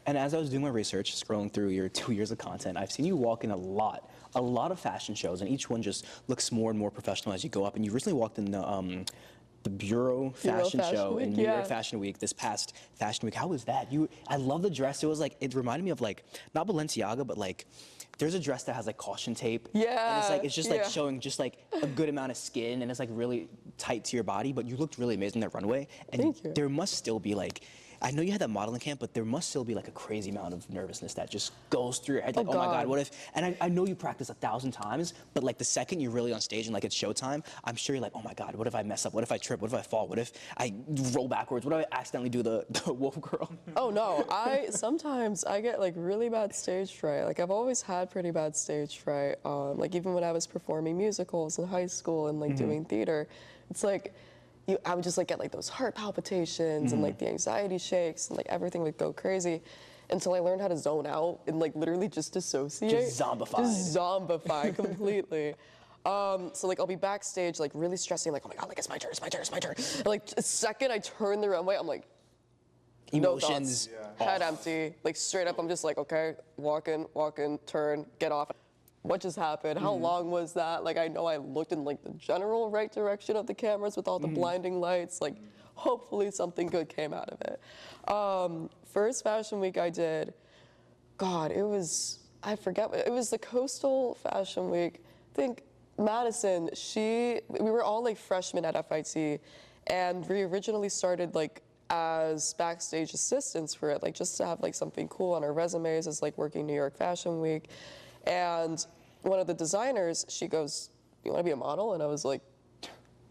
And as I was doing my research, scrolling through your 2 years of content, I've seen you walk in a lot of fashion shows, and each one just looks more and more professional as you go up. And you recently walked in the Bureau Fashion Show Week, in New York Fashion Week this past Fashion Week. How was that? I love the dress. It was like, it reminded me of like, not Balenciaga, but like, there's a dress that has like caution tape. Yeah. And it's just like showing just like a good amount of skin, and it's like really tight to your body, but you looked really amazing that runway. And Thank you. There must still be like, I know you had that modeling camp, but there must still be like a crazy amount of nervousness that just goes through your head. Like, oh my God, what if, and I know you practice 1,000 times, but like the second you're really on stage and like it's showtime, I'm sure you're like, oh my God, what if I mess up? What if I trip? What if I fall? What if I roll backwards? What if I accidentally do the wolf girl? Oh no, sometimes I get like really bad stage fright. Like I've always had pretty bad stage fright. Like even when I was performing musicals in high school and like doing theater, it's like, I would just like get like those heart palpitations and like the anxiety shakes and like everything would go crazy until I learned how to zone out and like literally just dissociate. Just zombify. Just zombify completely. So like I'll be backstage like really stressing, like, oh my God, like it's my turn. And like the second I turn the runway, I'm like, Emotions. no thoughts, head empty, like straight up. I'm just like, okay, walk in, turn, get off. What just happened? How long was that? Like, I know I looked in like the general right direction of the cameras with all the blinding lights. Like, hopefully something good came out of it. First Fashion Week I did, God, I forget, it was the Coastal Fashion Week. I think Madison, we were all like freshmen at FIT, and we originally started like as backstage assistants for it, like just to have like something cool on our resumes as like working New York Fashion Week. And one of the designers, she goes, "You want to be a model?" And I was like,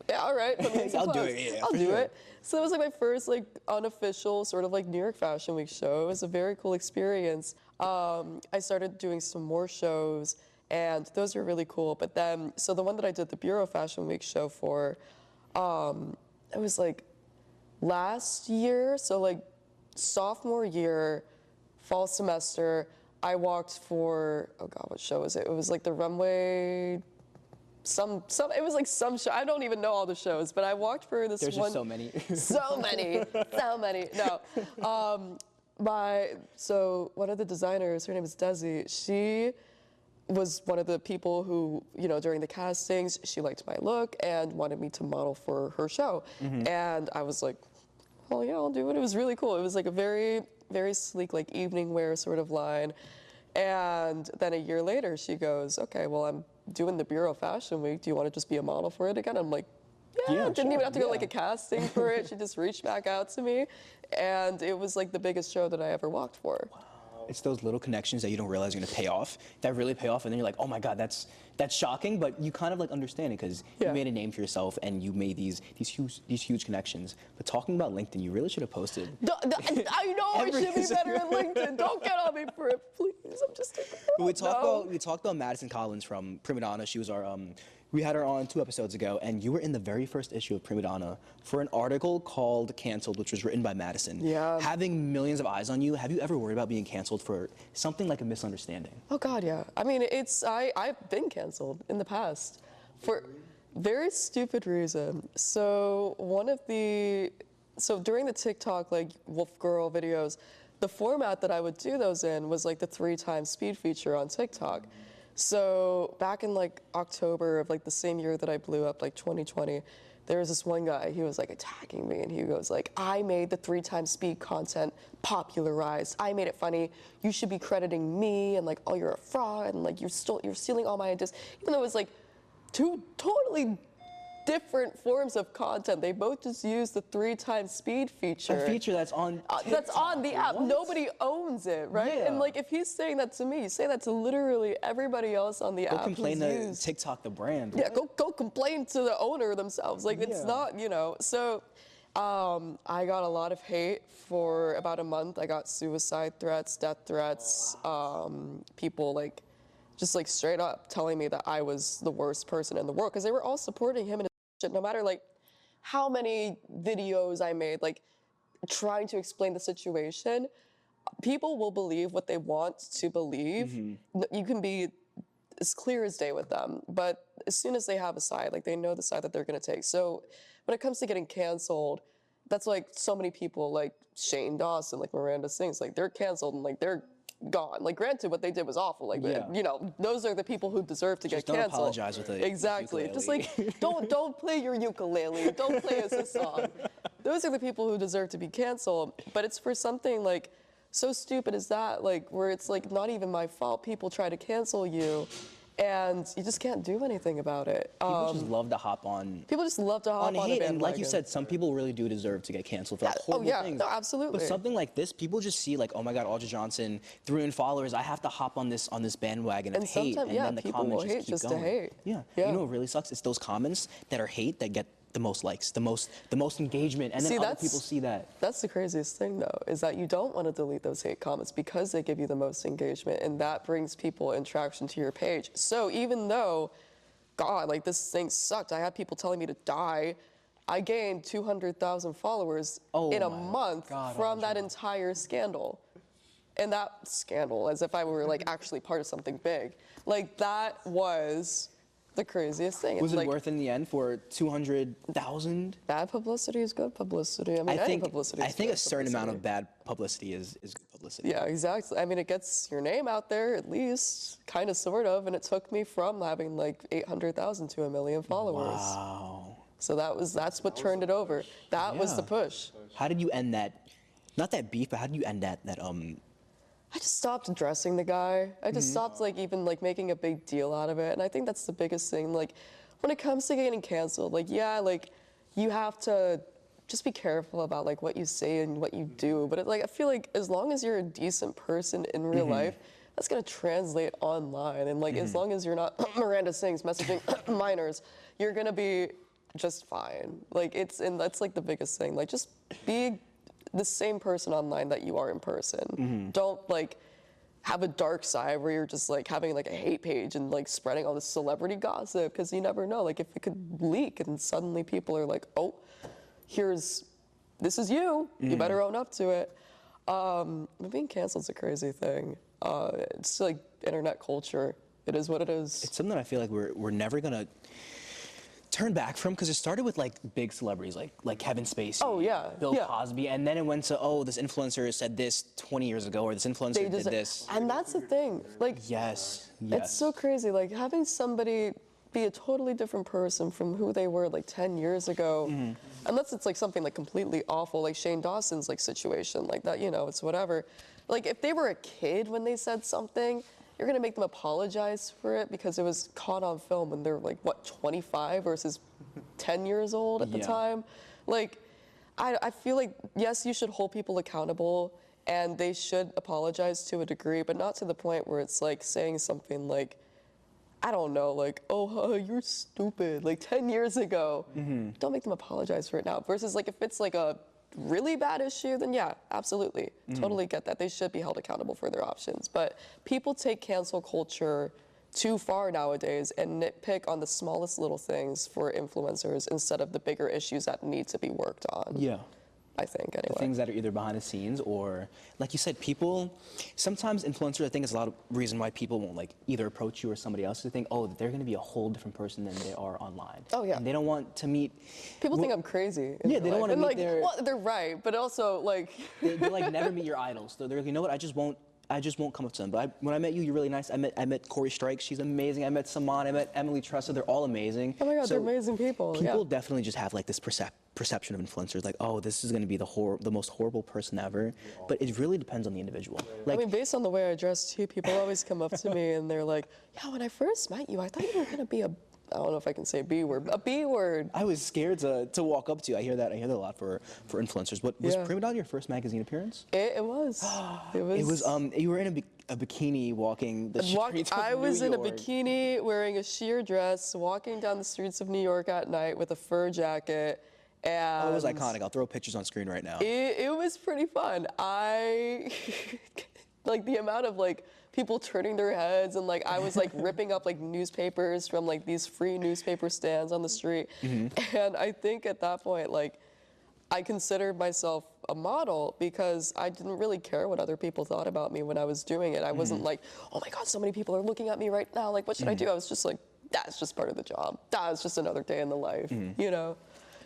"Yeah, all right, put me in some I'll do clothes. it, yeah, I'll for do sure." it." So it was like my first like unofficial sort of like New York Fashion Week show. It was a very cool experience. I started doing some more shows, and those were really cool. But then, so the one that I did the Bureau Fashion Week show for, it was like last year, so like sophomore year, fall semester, I walked for, oh God, what show was it? It was like the runway, it was like some show. I don't even know all the shows, but I walked for this There's one. just so many. So many, so many. No. So one of the designers, her name is Desi, she was one of the people who, you know, during the castings, she liked my look and wanted me to model for her show. And I was like, "Oh yeah, I'll do it." It was really cool. It was like a very, very sleek, like evening wear sort of line. And then a year later, she goes, "Okay, well, I'm doing the Bureau Fashion Week. Do you want to just be a model for it again?" I'm like, yeah, didn't even have to go like a casting for it. She just reached back out to me. And it was like the biggest show that I ever walked for. It's those little connections that you don't realize are gonna pay off, that really pay off, and then you're like, oh my God, that's shocking, but you kind of like understand it because you made a name for yourself and you made these huge connections. But talking about LinkedIn, you really should have posted. I know I should be better at LinkedIn. Don't get on me for it, please. I'm just a girl. We talked about Madison Collins from Prima Donna. She was our we had her on 2 episodes ago, and you were in the very first issue of Prima Donna for an article called Canceled, which was written by Madison. Yeah. Having millions of eyes on you, have you ever worried about being canceled for something like a misunderstanding? Oh God, yeah. I mean, I've been canceled in the past for very stupid reason. So during the TikTok like Wolf Girl videos, the format that I would do those in was like the 3x speed feature on TikTok. So back in like October of like the same year that I blew up, like 2020, there was this one guy, he was like attacking me and he goes like, "I made the 3x speed content popularized. I made it funny. You should be crediting me," and like, "Oh, you're a fraud," and like, you're stealing all my ideas. Even though it was like 2 totally different forms of content. They both just use the 3x speed feature. A feature that's on that's on the app. What? Nobody owns it, right? Yeah. And like, if he's saying that to me, he's saying that to literally everybody else on the app. Go complain who's to used. TikTok, the brand. Yeah, go complain to the owner themselves. Like, it's not, you know. So I got a lot of hate for about a month. I got suicide threats, death threats, people like just like straight up telling me that I was the worst person in the world because they were all supporting him and his shit, no matter like how many videos I made, like trying to explain the situation. People will believe what they want to believe. You can be as clear as day with them, but as soon as they have a side, like they know the side that they're gonna take. So when it comes to getting canceled, that's like so many people, like Shane Dawson, like Miranda Sings, like they're canceled and like they're gone. Like, granted, what they did was awful. Like, you know, those are the people who deserve to get canceled. Don't apologize with it. Exactly. Just like, don't play your ukulele. Don't play us a song. Those are the people who deserve to be canceled. But it's for something like so stupid as that, like where it's like not even my fault. People try to cancel you, and you just can't do anything about it. People just love to hop on. People just love to hop on hate, the and like you bandwagon. said, some people really do deserve to get canceled for horrible things. No, absolutely. But something like this, people just see like, oh my God, Audra Johnson, 3 million followers. I have to hop on this bandwagon of And hate, sometimes, and then the people comments will hate just keep just going. to hate. Yeah. Yeah. You know what really sucks? It's those comments that are hate that get the most likes, the most engagement, and then other people see that. That's the craziest thing, though, is that you don't want to delete those hate comments because they give you the most engagement, and that brings people interaction to your page. So even though, God, like this thing sucked, I had people telling me to die, I gained 200,000 followers in a month from that entire scandal. And that scandal, as if I were like actually part of something big. Like, that was the craziest thing. Was it like, worth in the end for 200,000? bad publicity is good publicity. I mean, any publicity is I think good a certain publicity. amount of bad publicity is good publicity. Yeah, exactly. I mean, it gets your name out there at least, kind of, sort of, and it took me from having like 800,000 to 1 million followers. Wow. So that's what turned it over. That was the push. How did you end that? Not that beef, but how did you end that? I just stopped addressing the guy. I just stopped like even like making a big deal out of it. And I think that's the biggest thing. Like when it comes to getting canceled, like, yeah, like you have to just be careful about like what you say and what you do. But I feel like as long as you're a decent person in real life, that's gonna translate online. And like as long as you're not Miranda Sings messaging minors, you're gonna be just fine. Like and that's like the biggest thing. Like just be the same person online that you are in person. Don't like have a dark side where you're just like having like a hate page and like spreading all this celebrity gossip, because you never know, like if it could leak and suddenly people are like, oh, this is you better own up to it. Being canceled's a crazy thing. It's like internet culture. It is what it is. It's something that I feel like we're never gonna turn back from, because it started with like big celebrities like Kevin Spacey, Bill Cosby, and then it went to, oh, this influencer said this 20 years ago, or this influencer did this. And that's the thing. Like Yes. it's so crazy. Like having somebody be a totally different person from who they were like 10 years ago, unless it's like something like completely awful, like Shane Dawson's like situation, like that, it's whatever. Like if they were a kid when they said something, you're gonna make them apologize for it because it was caught on film when they're like, what, 25 versus 10 years old at the time? Like, I feel like, yes, you should hold people accountable and they should apologize to a degree, but not to the point where it's like saying something like, I don't know, like, oh, you're stupid, like 10 years ago. Don't make them apologize for it now. Versus like if it's like a really bad issue, then yeah, absolutely. Totally get that. They should be held accountable for their options. But people take cancel culture too far nowadays and nitpick on the smallest little things for influencers instead of the bigger issues that need to be worked on. Yeah. I think, anyway. The things that are either behind the scenes or, like you said, sometimes influencers, I think is a lot of reason why people won't like either approach you or somebody else to think, oh, they're going to be a whole different person than they are online. Oh, yeah. And they don't want to meet. People think I'm crazy. Yeah, they don't want to meet their. Well, they're right, but also like. they like never meet your idols. So they're like, you know what, I just won't come up to them. But when I met you, you're really nice. I met Corey Strike. She's amazing. I met Saman. I met Emily Tressa. They're all amazing. Oh my God, they're amazing people. People definitely just have like this perception of influencers, like, oh, this is going to be the most horrible person ever. But it really depends on the individual. Like, I mean, based on the way I dress too, people always come up to me and they're like, yeah, when I first met you, I thought you were going to be I don't know if I can say a B word. I was scared to walk up to you. I hear that a lot for influencers. Was Prima Donna your first magazine appearance? It was. It was. You were in a bikini walking the streets of New York. I was in a bikini wearing a sheer dress, walking down the streets of New York at night with a fur jacket. And it was iconic. I'll throw pictures on screen right now. It was pretty fun. Like the amount of like people turning their heads and like I was like ripping up like newspapers from like these free newspaper stands on the street. And I think at that point, like I considered myself a model because I didn't really care what other people thought about me when I was doing it. I wasn't like, oh my God, so many people are looking at me right now. Like, what should I do? I was just like, that's just part of the job. That's just another day in the life, you know?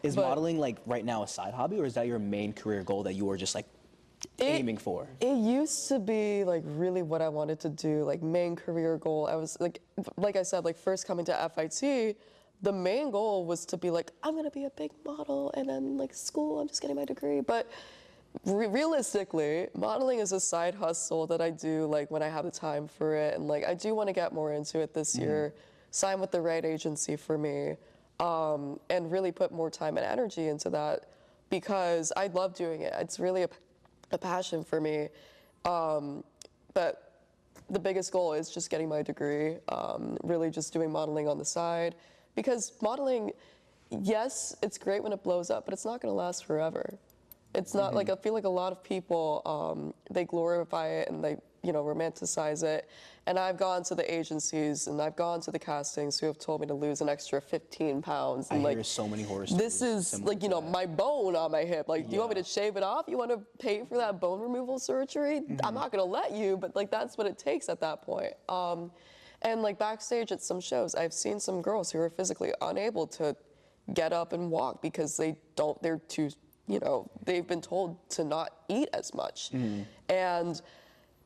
Is modeling like right now a side hobby, or is that your main career goal that you were just like aiming for? It used to be like really what I wanted to do, like main career goal. I was like I said, like first coming to FIT, the main goal was to be like, I'm gonna be a big model, and then like school, I'm just getting my degree. But realistically, modeling is a side hustle that I do like when I have the time for it, and like I do want to get more into it this year, sign with the right agency for me, and really put more time and energy into that because I love doing it. It's really a passion for me. But the biggest goal is just getting my degree, really just doing modeling on the side. Because modeling, yes, it's great when it blows up, but it's not gonna last forever. It's not like, I feel like a lot of people, they glorify it and they, romanticize it. And I've gone to the agencies and I've gone to the castings who have told me to lose an extra 15 pounds. And I hear so many horror this stories. is like, my bone on my hip. Like, do you want me to shave it off? You want to pay for that bone removal surgery? I'm not gonna let you, but like, that's what it takes at that point. And like backstage at some shows, I've seen some girls who are physically unable to get up and walk because they're too, they've been told to not eat as much. And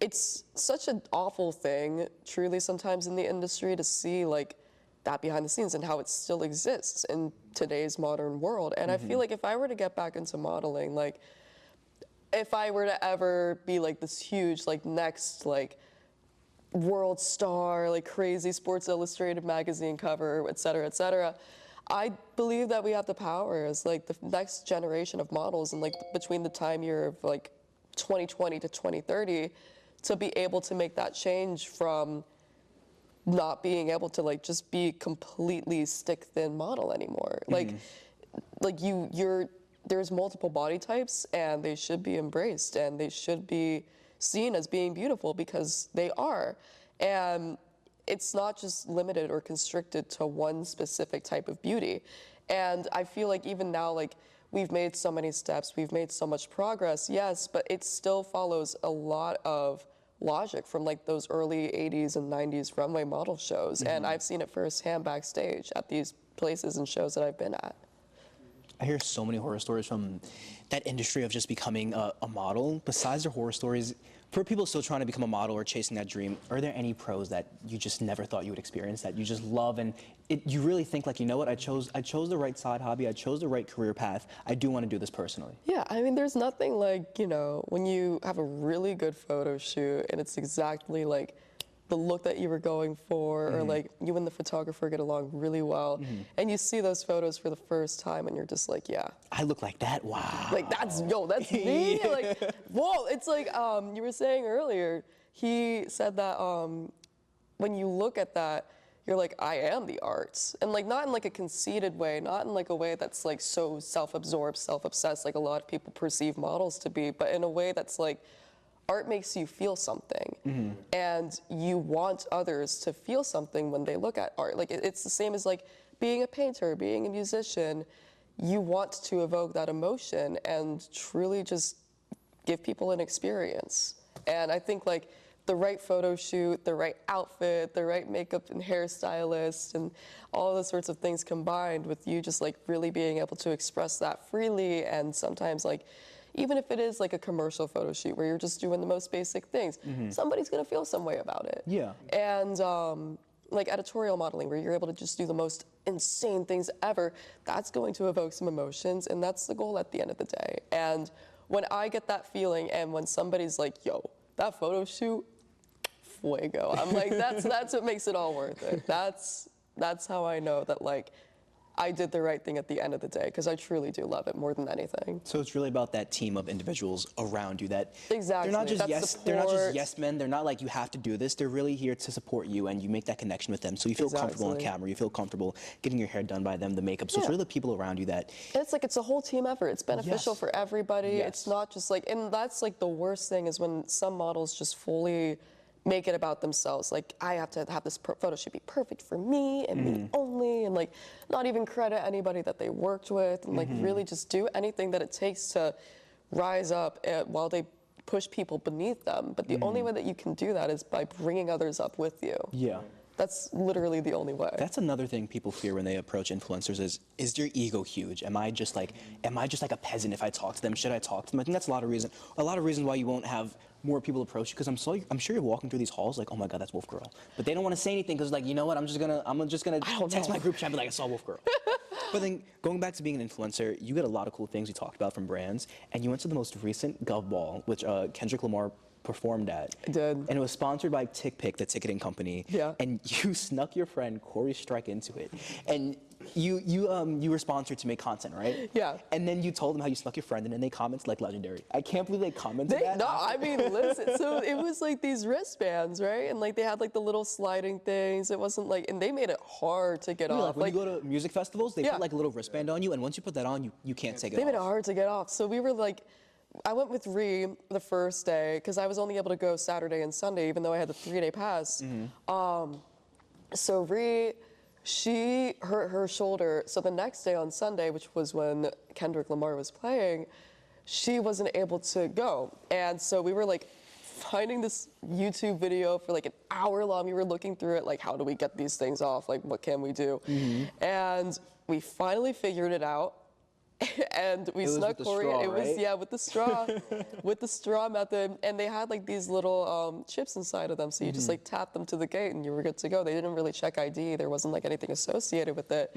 it's such an awful thing, truly, sometimes in the industry to see like that behind the scenes and how it still exists in today's modern world. And I feel like if I were to get back into modeling, like if I were to ever be like this huge, like next, like world star, like crazy Sports Illustrated magazine cover, et cetera, I believe that we have the power as like the next generation of models, and like between the time year of like 2020 to 2030, to be able to make that change from not being able to like just be completely stick thin model anymore. Like there's multiple body types, and they should be embraced, and they should be seen as being beautiful because they are. And it's not just limited or constricted to one specific type of beauty. And I feel like even now, like, we've made so many steps, we've made so much progress, yes, but it still follows a lot of logic from like those early 80s and 90s runway model shows. And I've seen it firsthand backstage at these places and shows that I've been at. I hear so many horror stories from that industry of just becoming a model. Besides the horror stories, for people still trying to become a model or chasing that dream, are there any pros that you just never thought you would experience, that you just love, and you really think like, you know what, I chose the right side hobby, I chose the right career path, I do want to do this personally? Yeah, I mean, there's nothing like, you know, when you have a really good photo shoot and it's exactly like the look that you were going for, or like you and the photographer get along really well, and you see those photos for the first time and you're just like, yeah. I look like that, wow. Like that's me, like, whoa, it's like, you were saying earlier, he said that when you look at that, you're like, I am the arts. And like, not in like a conceited way, not in like a way that's like so self-absorbed, self-obsessed, like a lot of people perceive models to be, but in a way that's like, art makes you feel something, and you want others to feel something when they look at art. Like it's the same as like being a painter, being a musician. You want to evoke that emotion and truly just give people an experience. And I think like the right photo shoot, the right outfit, the right makeup and hairstylist, and all those sorts of things combined with you just like really being able to express that freely, and sometimes like, even if it is like a commercial photo shoot where you're just doing the most basic things, somebody's gonna feel some way about it. Yeah. And like editorial modeling where you're able to just do the most insane things ever, that's going to evoke some emotions, and that's the goal at the end of the day. And when I get that feeling, and when somebody's like, yo, that photo shoot, fuego, I'm like, that's what makes it all worth it. That's how I know that like, I did the right thing at the end of the day, because I truly do love it more than anything. So it's really about that team of individuals around you that Exactly. they're not just they're not just yes men. They're not like you have to do this. They're really here to support you, and you make that connection with them. So you feel comfortable on camera. You feel comfortable getting your hair done by them, the makeup. So it's really the people around you that. And it's like it's a whole team effort. It's beneficial for everybody. Yes. It's not just like, and that's like the worst thing is when some models just fully make it about themselves. Like, I have to have this photo shoot be perfect for me and me only, and like not even credit anybody that they worked with, and like really just do anything that it takes to rise up while they push people beneath them. But the only way that you can do that is by bringing others up with you. Yeah. That's literally the only way. That's another thing people fear when they approach influencers is their ego huge? Am I just like a peasant if I talk to them? Should I talk to them? I think that's a lot of reasons why you won't have more people approach you, because I'm sure you're walking through these halls like, oh my God, that's Wolf Girl. But they don't want to say anything because like, you know what, I'm just gonna text my group chat and be like, I saw Wolf Girl. But then going back to being an influencer, you get a lot of cool things you talked about from brands, and you went to the most recent Gov Ball, which Kendrick Lamar performed at. I did. And it was sponsored by TickPick, the ticketing company. Yeah. And you snuck your friend Corey Streck into it. And you were sponsored to make content, right? Yeah. And then you told them how you snuck your friend in, and they commented like legendary. I can't believe they commented that. No, I mean, listen, so it was like these wristbands, right? And like they had like the little sliding things. It wasn't like, and they made it hard to get off. Like when you go to music festivals, they put like a little wristband on you, and once you put that on, you can't take it off. They made it hard to get off. So we were like, I went with Ree the first day because I was only able to go Saturday and Sunday, even though I had the 3-day pass. So Ree, she hurt her shoulder. So the next day on Sunday, which was when Kendrick Lamar was playing, she wasn't able to go. And so we were like finding this YouTube video for like an hour long. We were looking through it, like, how do we get these things off? Like, what can we do? And we finally figured it out. And we snuck Corey. Straw, it was right? with the straw, with the straw method. And they had like these little chips inside of them, so you just like tap them to the gate, and you were good to go. They didn't really check ID. There wasn't like anything associated with it.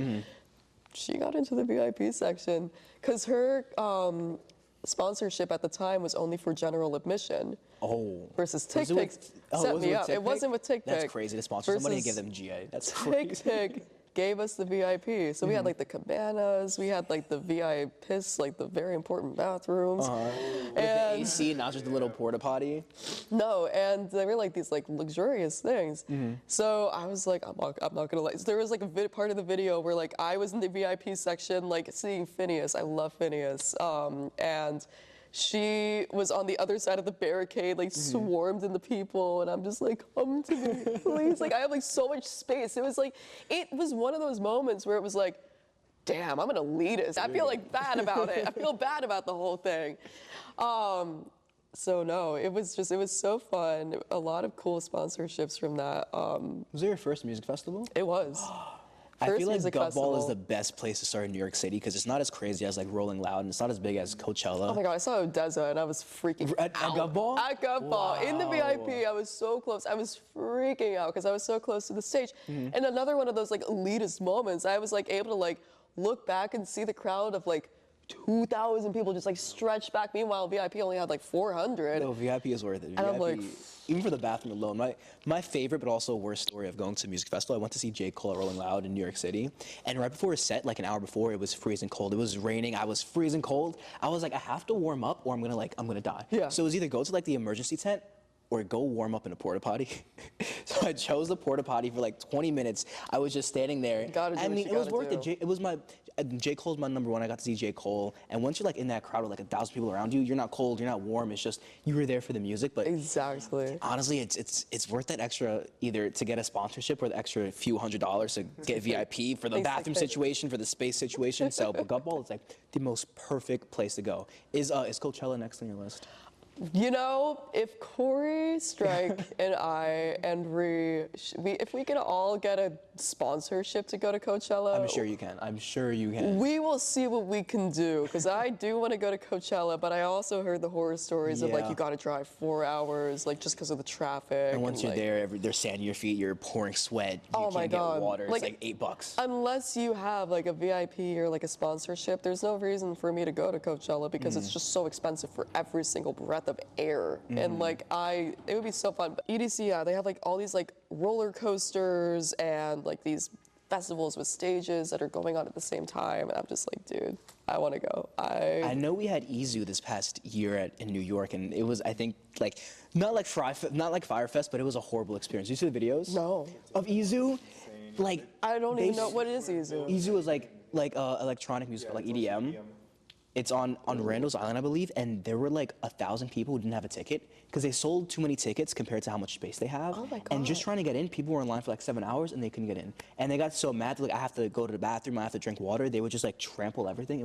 She got into the VIP section because her sponsorship at the time was only for general admission. Oh. Versus TickPick set me up. It wasn't with TickPick. That's crazy to sponsor somebody and give them GA. That's crazy. TickPick gave us the VIP. So we had like the cabanas, we had like the VIPs, like the very important bathrooms. With the AC, not just a little porta potty. No, and they were like these like luxurious things. So I was like, I'm not gonna lie. So there was like a part of the video where like I was in the VIP section, like seeing Phineas. I love Phineas, and she was on the other side of the barricade, like swarmed in the people, and I'm just like, come to me, please. Like I have like so much space. It was one of those moments where it was like, damn, I'm an elitist. I feel like bad about it. I feel bad about the whole thing. So no, it was so fun. A lot of cool sponsorships from that. Was it your first music festival? It was. I First feel like music Gut Ball festival. is the best place to start in New York City because it's not as crazy as like Rolling Loud and it's not as big as Coachella. Oh my God, I saw Odessa and I was freaking At Gut Ball? At Gut Ball. In the Wow. VIP, I was so close. I was freaking out because I was so close to the stage. And another one of those like elitist moments, I was like able to like look back and see the crowd of like 2,000 people just like stretched back. Meanwhile, VIP only had like 400. No, VIP is worth it. And I'm like, even for the bathroom alone, my favorite but also worst story of going to a music festival, I went to see J. Cole at Rolling Loud in New York City. And right before his set, like an hour before, it was freezing cold. It was raining, I was freezing cold. I was like, I have to warm up or I'm gonna die. Yeah. So it was either go to like the emergency tent or go warm up in a porta potty. So I chose the porta potty for like 20 minutes. I was just standing there. Gotta do I what mean, you it was gotta worth do. it. It was J. Cole's my number one. I got to see J. Cole. And once you're like in that crowd with like 1,000 people around you, you're not cold, you're not warm. It's just, you were there for the music. But Exactly. honestly, it's worth that extra either to get a sponsorship or the extra few $100s to get VIP for the Thanks, bathroom thanks. situation, for the space situation. So, but Gut Ball is like the most perfect place to go. Is Coachella next on your list? You know, if Corey, Strike, and I, and if we could all get a sponsorship to go to Coachella, I'm sure you can. I'm sure you can. we will see what we can do. Because I do want to go to Coachella, but I also heard the horror stories of like Yeah. you got to drive 4 hours, like just because of the traffic. And once you're like, there, there's sand in your feet, you're pouring sweat, you Oh can't my get God. water. Like, it's like $8. unless you have like a VIP or like a sponsorship, there's no reason for me to go to Coachella because it's just so expensive for every single breath of air. And like it would be so fun. But EDC, yeah, they have like all these like roller coasters and like these festivals with stages that are going on at the same time. And I'm just like, dude, I want to go. I know we had Izu this past year in New York, and it was, I think, like not like Firefest, but it was a horrible experience. You see the videos? No. Of Izu? Like I don't even know what is Izu. Izu is like electronic music, like EDM. It's on Randall's Island, I believe, and there were like 1,000 people who didn't have a ticket because they sold too many tickets compared to how much space they have. Oh my And just God. trying to get in, people were in line for like 7 hours and they couldn't get in. And they got so mad, like I have to go to the bathroom, I have to drink water. They would just like trample everything.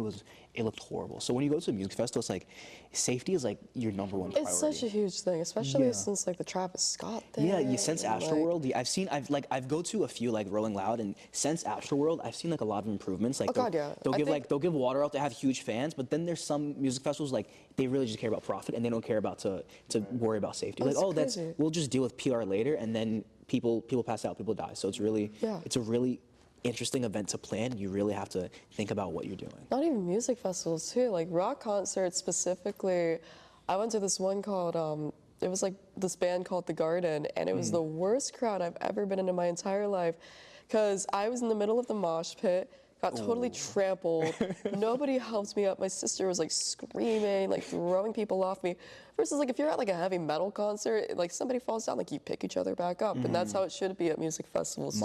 It looked horrible. So when you go to a music festival, it's like safety is like your number one priority. It's such a huge thing, especially Yeah. since like the Travis Scott thing. Yeah, since and, like, Astroworld, I've go to a few like Rolling Loud, and since Astroworld, I've seen like a lot of improvements. Like Oh, God, yeah. they'll give water out. They have huge fans, but then there's some music festivals like they really just care about profit and they don't care about to worry about safety. That's Like crazy. we'll just deal with PR later, and then people pass out, people die. So it's a really interesting event to plan. You really have to think about what you're doing. Not even music festivals too, like rock concerts specifically. I went to this one called, it was like this band called The Garden, and it was the worst crowd I've ever been in my entire life because I was in the middle of the mosh pit, got totally trampled. Nobody helped me up. My sister was like screaming, like throwing people off me. Versus like if you're at like a heavy metal concert, like somebody falls down, like you pick each other back up. And that's how it should be at music festivals too.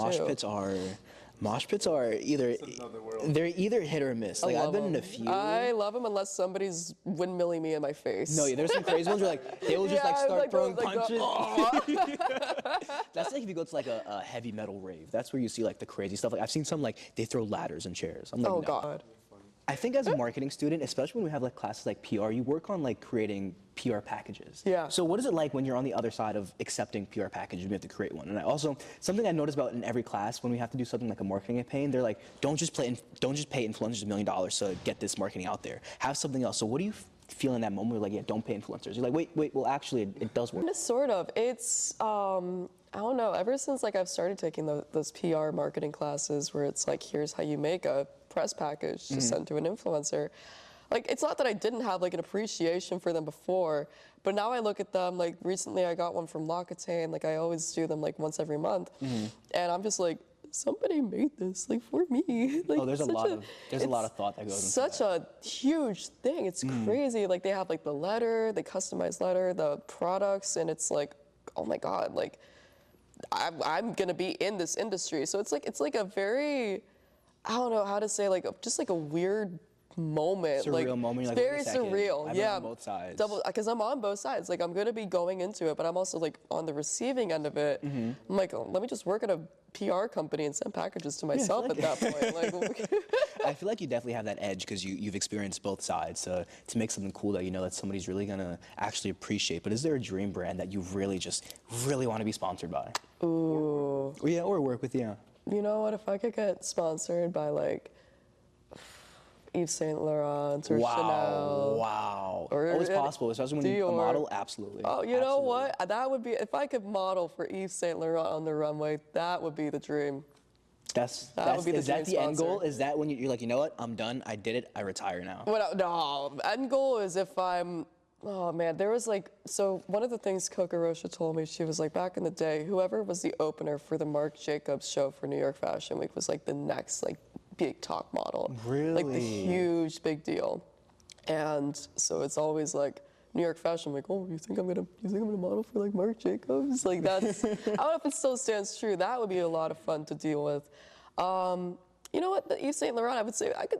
Mosh pits are either another world. they're either hit or miss. Like I've been in a few. I love them unless somebody's windmilling me in my face. No, there's some crazy ones where like they will just like Yeah, start like, throwing like, punches. "Aw." That's like if you go to like a heavy metal rave. That's where you see like the crazy stuff. Like I've seen some like they throw ladders and chairs. I'm like, Oh no. God. I think as a marketing student, especially when we have like classes like PR, you work on like creating PR packages. Yeah. So what is it like when you're on the other side of accepting PR packages? We have to create one. And I also something I noticed about in every class when we have to do something like a marketing campaign, they're like, don't just pay influencers $1 million to get this marketing out there. Have something else. So what do you feel in that moment? Where like, yeah, don't pay influencers. You're like, wait. Well, actually, it does work. Sort of. It's I don't know. Ever since like I've started taking those PR marketing classes where it's like, here's how you make a press package to send to an influencer. Like, it's not that I didn't have like an appreciation for them before, but now I look at them, like recently I got one from L'Occitane, like I always do them like once every month. And I'm just like, somebody made this like for me. Like, Oh, there's a such lot of thought that goes into such a huge thing. It's crazy. Like they have like the letter, the customized letter, the products, and it's like, oh my God, like I'm gonna be in this industry. So it's like a very, I don't know how to say, like just like a weird moment. Surreal like, moment. You're like, very wait a second. surreal. I've been Yeah. on both sides. Double, because I'm on both sides. Like I'm gonna be going into it, but I'm also like on the receiving end of it. I'm like, oh, let me just work at a PR company and send packages to myself at that point. Like, I feel like you definitely have that edge because you've experienced both sides to make something cool that you know that somebody's really gonna actually appreciate. But is there a dream brand that you really want to be sponsored by? ooh. Yeah, or work with, yeah. You know what? If I could get sponsored by like Yves Saint Laurent or Chanel. Wow. Or Always possible, especially when you're a Dior. model, absolutely. Oh, you know Absolutely. what? That would be, if I could model for Yves Saint Laurent on the runway, that would be the dream. That's would be the is that dream the end goal? sponsor. Is that when you're like, you know what? I'm done. I did it. I retire now. No, end goal is if I'm, oh man, there was like, so one of the things Coco Rocha told me, she was like, back in the day, whoever was the opener for the Marc Jacobs show for New York Fashion Week was like the next like big top model. Like the Really? huge big deal. And so it's always like, New York Fashion Week, oh, you think I'm gonna model for like Marc Jacobs? Like that's, I don't know if it still stands true. That would be a lot of fun to deal with. You know what, the Yves Saint Laurent, I would say I could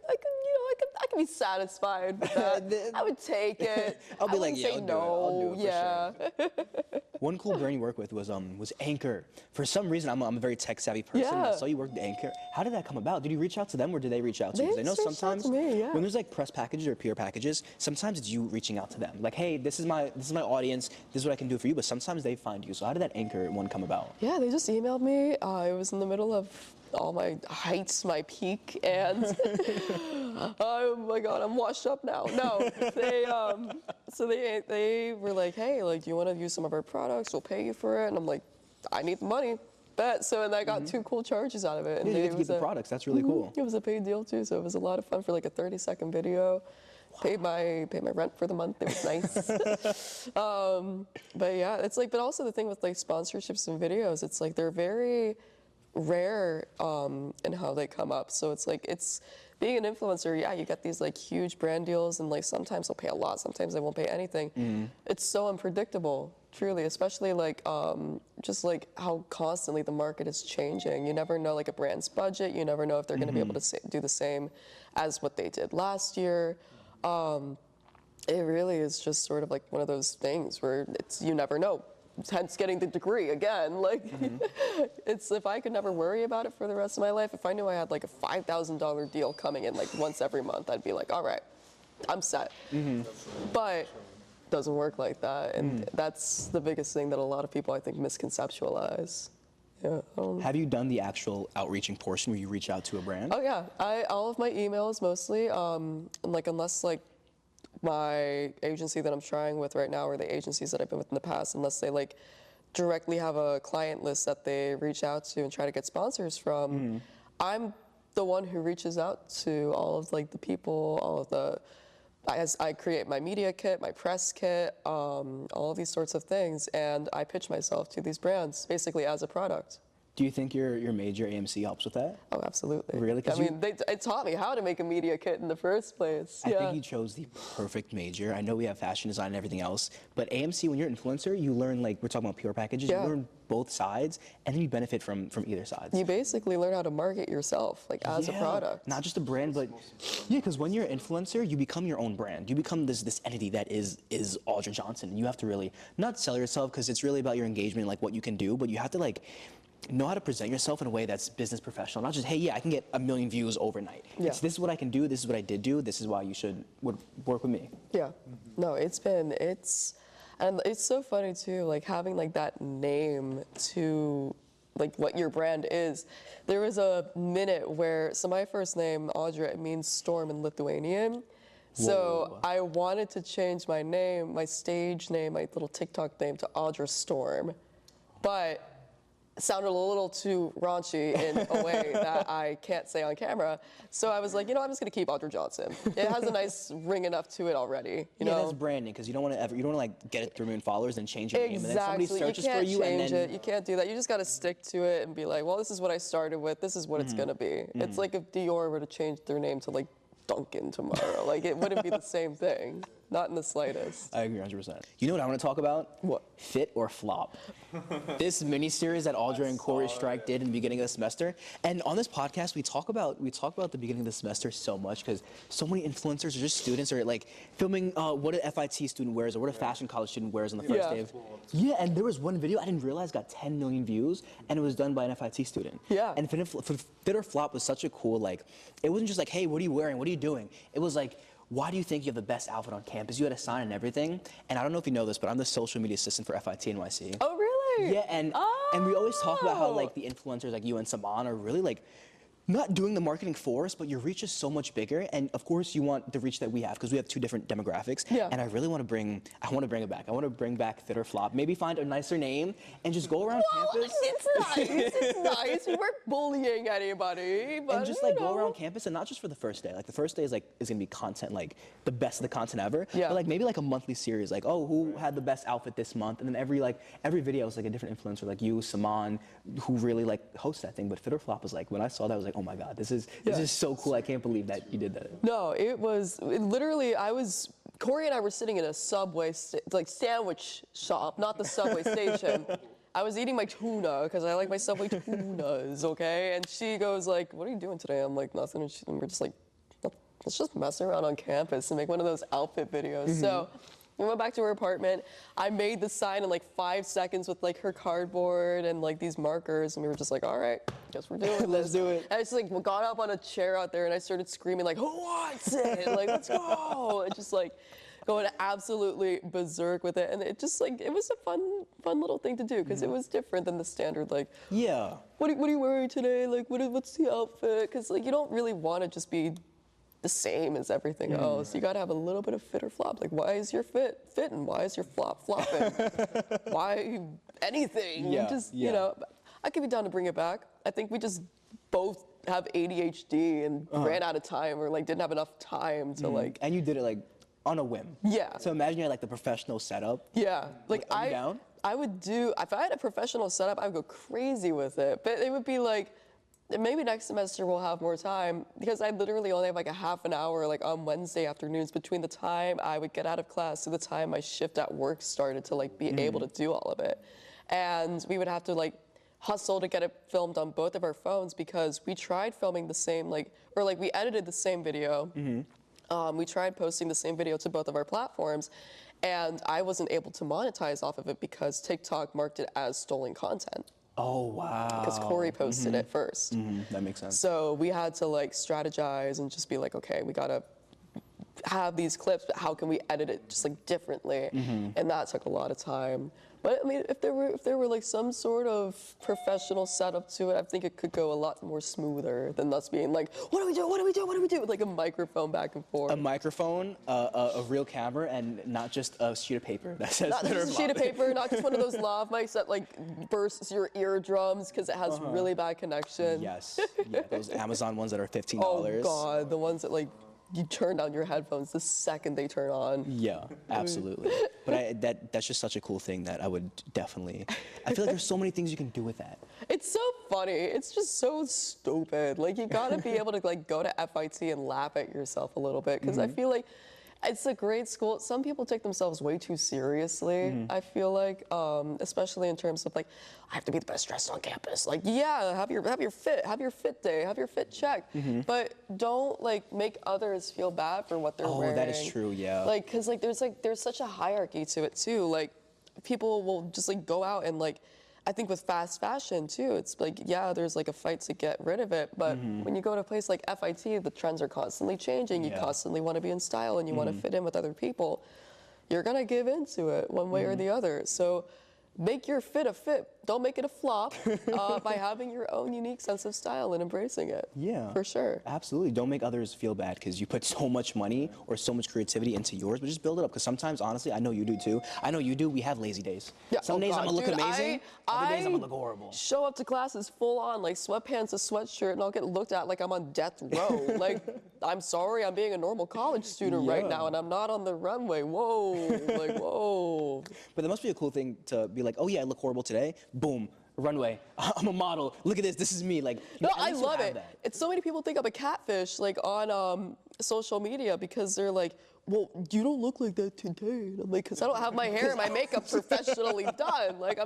be satisfied with that. I would take it. I'll be I like, wouldn't yeah, say I'll do it. no. I'll do it for Yeah. One cool brand you work with was Anchor. For some reason, I'm a very tech savvy person. Yeah. I saw you work at Anchor. How did that come about? Did you reach out to them or did they reach out to you? They 'Cause I know just reached out sometimes to me, yeah. when there's like press packages or PR packages, sometimes it's you reaching out to them. Like, hey, this is my audience. This is what I can do for you. But sometimes they find you. So how did that Anchor one come about? Yeah, they just emailed me. It was in the middle of all my heights, my peak, and oh my God, I'm washed up now. No, they were like, hey, like, do you want to use some of our products? We'll pay you for it. And I'm like, I need the money. Bet. So, and I got 2 cool charges out of it. And Yeah, you it get to keep was the products. That's really cool. It was a paid deal too, so it was a lot of fun for like a 30-second video. Paid my rent for the month. It was nice. But yeah, it's like, but also the thing with like sponsorships and videos, it's like they're very rare in how they come up. So it's like, it's being an influencer, yeah, you get these like huge brand deals and like sometimes they'll pay a lot, sometimes they won't pay anything. It's so unpredictable, truly, especially like just like how constantly the market is changing. You never know like a brand's budget, you never know if they're gonna be able to do the same as what they did last year. It really is just sort of like one of those things where it's, you never know. Hence getting the degree again. Like, it's, if I could never worry about it for the rest of my life, if I knew I had like a $5,000 deal coming in like once every month, I'd be like, all right, I'm set. But it doesn't work like that. And that's the biggest thing that a lot of people, I think, misconceptualize. Yeah. Have you done the actual outreaching portion where you reach out to a brand? Oh yeah, all of my emails mostly, like unless like my agency that I'm trying with right now or the agencies that I've been with in the past, unless they like directly have a client list that they reach out to and try to get sponsors from, I'm the one who reaches out to all of like the people, all of the, as I create my media kit, my press kit, all of these sorts of things, and I pitch myself to these brands basically as a product. Do you think your major AMC helps with that? Oh, absolutely. Really? I mean, it taught me how to make a media kit in the first place. I think you chose the perfect major. I know we have fashion design and everything else, but AMC, when you're an influencer, you learn, like, we're talking about pure packages, Yeah. you learn both sides, and then you benefit from either sides. You basically learn how to market yourself, like as a product. Not just a brand, but yeah, because when you're an influencer, you become your own brand. You become this entity that is Audra Johnson. You have to really not sell yourself because it's really about your engagement, like what you can do, but you have to like know how to present yourself in a way that's business professional. Not just, hey, yeah, I can get 1 million views overnight. Yeah. It's this is what I can do. This is what I did do. This is why you would work with me. Yeah. No, and it's so funny too, like having like that name to like what your brand is. There was a minute where, so my first name, Audra, it means storm in Lithuanian. So I wanted to change my name, my stage name, my little TikTok name to Audra Storm. But sounded a little too raunchy in a way that I can't say on camera. So I was like, you know, I'm just gonna keep Audra Johnson. It has a nice ring enough to it already. You know? That's branding, because you don't want to like get it through a million followers and change your name, and then somebody Exactly. searches You for can't you, and change then it. You can't do that. You just got to stick to it and be like, well, this is what I started with. This is what it's gonna be. It's like if Dior were to change their name to like Duncan tomorrow. Like it wouldn't be the same thing. Not in the slightest. I agree 100%. You know what I want to talk about? What? Fit or flop. This mini-series that Audra and Corey Strike did in the beginning of the semester. And on this podcast, we talk about the beginning of the semester so much, because so many influencers or just students are like filming what an FIT student wears or what a fashion college student wears on the first day of. Yeah, and there was one video I didn't realize got 10 million views, and it was done by an FIT student. Yeah. And Fit or Flop was such a cool, like, it wasn't just like, hey, what are you wearing? What are you doing? It was like, why do you think you have the best outfit on campus? You had a sign and everything. And I don't know if you know this, but I'm the social media assistant for FIT NYC. Oh, really? Yeah, and we always talk about how like the influencers like you and Saman are really like not doing the marketing for us, but your reach is so much bigger. And of course you want the reach that we have, because we have two different demographics. Yeah. And I really want to bring it back. I want to bring back Fit or Flop. Maybe find a nicer name and just go around campus. It's nice. It's nice. We weren't bullying anybody, but And just like go around campus, and not just for the first day. Like the first day is gonna be content, like the best of the content ever. Yeah. But like maybe like a monthly series, like, oh, who had the best outfit this month? And then every video is like a different influencer, like you, Saman, who really like hosts that thing. But Fit or Flop was like, when I saw that, I was like, oh my God, this is so cool. I can't believe that you did that. No, it literally, Corey and I were sitting in a Subway, sandwich shop, not the Subway station. I was eating my tuna, because I like my Subway tunas, okay? And she goes like, what are you doing today? I'm like, nothing. And we're just like, let's just mess around on campus and make one of those outfit videos. So we went back to her apartment. I made the sign in like 5 seconds with like her cardboard and like these markers, and we were just like, all right, guess we're doing this. Let's do it. And I just like got up on a chair out there and I started screaming like, who wants it? Like, let's go. And just like going absolutely berserk with it. And it just like, it was a fun little thing to do, because it was different than the standard like, Yeah. what are you wearing today? Like, what's the outfit? Because like you don't really want to just be the same as everything else. You gotta have a little bit of fit or flop. Like, why is your fit fitting? Why is your flop flopping? Why anything? You know, I could be down to bring it back. I think we just both have ADHD and ran out of time, or like didn't have enough time to like. And you did it like on a whim. Yeah. So imagine you had like the professional setup. Yeah. Like Are you down? I would do, if I had a professional setup, I would go crazy with it. But it would be like, maybe next semester we'll have more time, because I literally only have like a half an hour like on Wednesday afternoons between the time I would get out of class to the time my shift at work started to like be able to do all of it. And we would have to like hustle to get it filmed on both of our phones, because we tried filming the same we edited the same video. We tried posting the same video to both of our platforms, and I wasn't able to monetize off of it because TikTok marked it as stolen content. Oh, wow. Because Corey posted it first. That makes sense. So we had to like strategize and just be like, okay, we gotta have these clips, but how can we edit it just like differently? And that took a lot of time. But I mean, if there were like some sort of professional setup to it, I think it could go a lot more smoother than us being like, what do we do? What do we do? What do we do? With like a microphone back and forth. A microphone, a real camera, and not just a sheet of paper that says. Not just a sheet of paper, not just one of those lav mics that like bursts your eardrums because it has really bad connection. Yes. Yeah, those Amazon ones that are $15. Oh God, the ones that like you turn down your headphones the second they turn on. Yeah, absolutely. But that's just such a cool thing that I would definitely. I feel like there's so many things you can do with that. It's so funny. It's just so stupid. Like you gotta be able to like go to FIT and laugh at yourself a little bit, because I feel like it's a great school. Some people take themselves way too seriously, I feel like, especially in terms of like, I have to be the best dressed on campus. Like, yeah, have your fit day, have your fit check. But don't like make others feel bad for what they're wearing. Oh, that is true, yeah. Like, cause like there's such a hierarchy to it too. Like, people will just like go out and like, I think with fast fashion too, it's like, yeah, there's like a fight to get rid of it, but when you go to a place like FIT, the trends are constantly changing. You constantly want to be in style and you want to fit in with other people. You're gonna give into it one way or the other. So make your fit a fit. don't make it a flop by having your own unique sense of style and embracing it. Yeah. For sure. Absolutely. Don't make others feel bad because you put so much money or so much creativity into yours, but just build it up. Because sometimes, honestly, I know you do too. I know you do. We have lazy days. Yeah, Some days God, I'm gonna look dude, amazing. Other days I'm gonna look I horrible. show up to classes full on, like sweatpants, a sweatshirt, and I'll get looked at like I'm on death row. Like, I'm sorry, I'm being a normal college student right now, and I'm not on the runway. Whoa, like, whoa. But that must be a cool thing to be like, oh yeah, I look horrible today. Boom, runway. I'm a model. Look at this. This is me. Like, No, at I least you love have it. that. It's so many people think I'm a catfish, like on social media, because they're like, well, you don't look like that today. And I'm like, because I don't have my hair and my makeup professionally done. Like,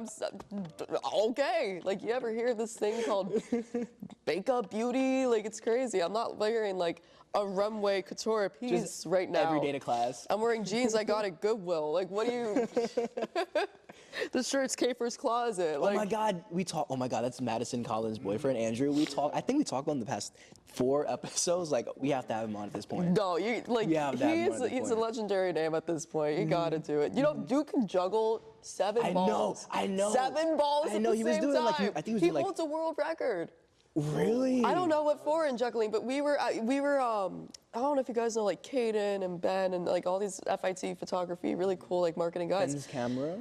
okay. Like, you ever hear this thing called makeup beauty? Like, it's crazy. I'm not wearing like a runway couture piece Just right now. Every day to class. I'm wearing jeans I got at Goodwill. Like, what do you? The shirt's Kafer's Closet. Oh Like, my God, oh my God, that's Madison Collins' boyfriend, Andrew. I think we talked about him the past 4 episodes. Like, we have to have him on at this point. no, you like We have to have him on at this he's a point. legendary name at this point. You gotta do it. You know, Duke can juggle 7 balls. I know. 7 balls I at know, the he was same doing, time. like, I think he was doing, like- holds a world record. Really? I don't know what for in juggling, but we were I don't know if you guys know like Caden and Ben and like all these FIT photography, really cool like marketing guys. Ben's camera?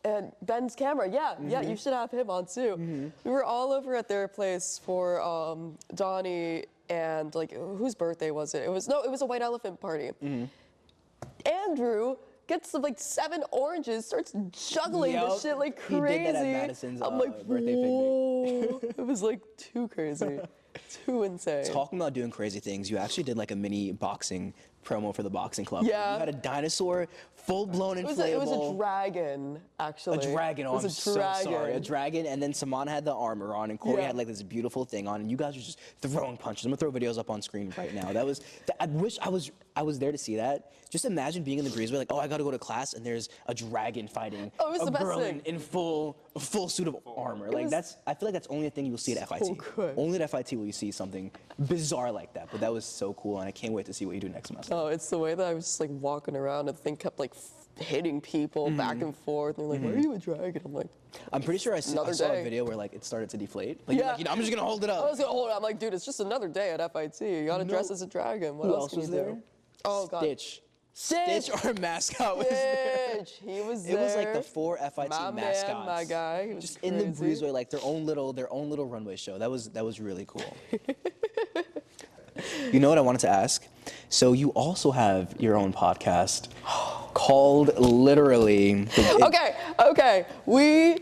And Ben's camera, yeah, you should have him on too. We were all over at their place for Donnie and like whose birthday was it? It was a White Elephant party. Andrew gets like 7 oranges, starts juggling this Yup. shit like He crazy. did that at Madison's, I'm like, birthday picnic. whoa. It was like too crazy, too insane. Talking about doing crazy things, you actually did like a mini boxing promo for the boxing club. Yeah. You had a dinosaur, full-blown inflatable. It was a dragon, actually. A dragon. Oh, It was I'm a so dragon. sorry. A dragon, and then Saman had the armor on, and Corey Yeah. had like this beautiful thing on, and you guys were just throwing punches. I'm gonna throw videos up on screen right now. I wish I was there to see that. Just imagine being in the breezeway, like, oh, I gotta go to class, and there's a dragon fighting Oh, it was a the best girl thing. in full suit of armor. Like was I feel like that's only a thing you'll see at FIT. good. Only at FIT will you see something bizarre like that. But that was so cool, and I can't wait to see what you do next semester. Oh, it's the way that I was just like walking around and the thing kept like hitting people back and forth. And they're like, why are you a dragon? I'm like, I'm pretty sure I saw Another a day. video where like it started to deflate. Like, you're Yeah. like, I'm just gonna hold it up. I was gonna hold it. I'm like, dude, it's just another day at FIT. You gotta dress as a dragon. What Who else else can was you there? do? Oh, God. Stitch. Stitch. Stitch, our mascot, was there. Stitch. He was It there. was like the 4 FIT My mascots. man, my guy. He was Just in the crazy. breezeway, like their own little runway show. That was really cool. You know what I wanted to ask? So you also have your own podcast called literally. Okay. We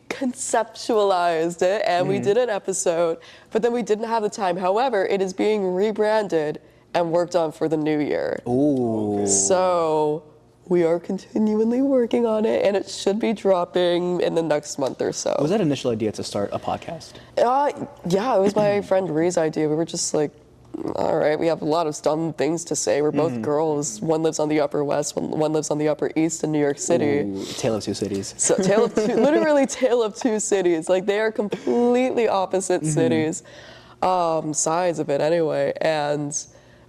conceptualized it and we did an episode, but then we didn't have the time. However, it is being rebranded and worked on for the new year. Ooh. So we are continually working on it, and it should be dropping in the next month or so. Was that initial idea to start a podcast? Yeah, it was my friend Ree's idea. We were just like, all right, we have a lot of dumb things to say. We're both girls. One lives on the Upper West, one lives on the Upper East in New York City. Ooh, Tale of Two Cities. So literally tale of 2 cities. Like, they are completely opposite cities, sides of it anyway. And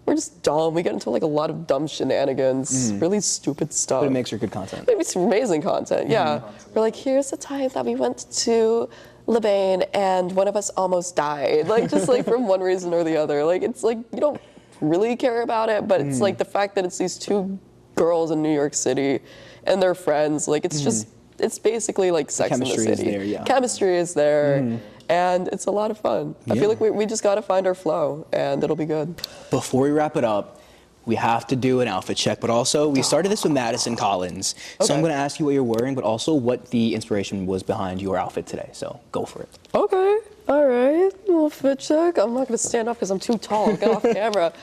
we're just dumb. We get into like a lot of dumb shenanigans, really stupid stuff. But it makes for good content. It's amazing content, yeah. We're like, here's the time that we went to Lebanon and one of us almost died. Like, just like from one reason or the other. Like, it's like, you don't really care about it, but it's like the fact that it's these 2 girls in New York City and they're friends. Like, it's just, it's basically like Sex in the chemistry City. is there, yeah. Chemistry is there. And it's a lot of fun. I Yeah. feel like we just got to find our flow and it'll be good. Before we wrap it up, we have to do an outfit check, but also we started this with Madison Collins. So I'm Okay. going to ask you what you're wearing, but also what the inspiration was behind your outfit today. So go for it. Okay, all right, little fit check. I'm not gonna stand up because I'm too tall. Get off camera.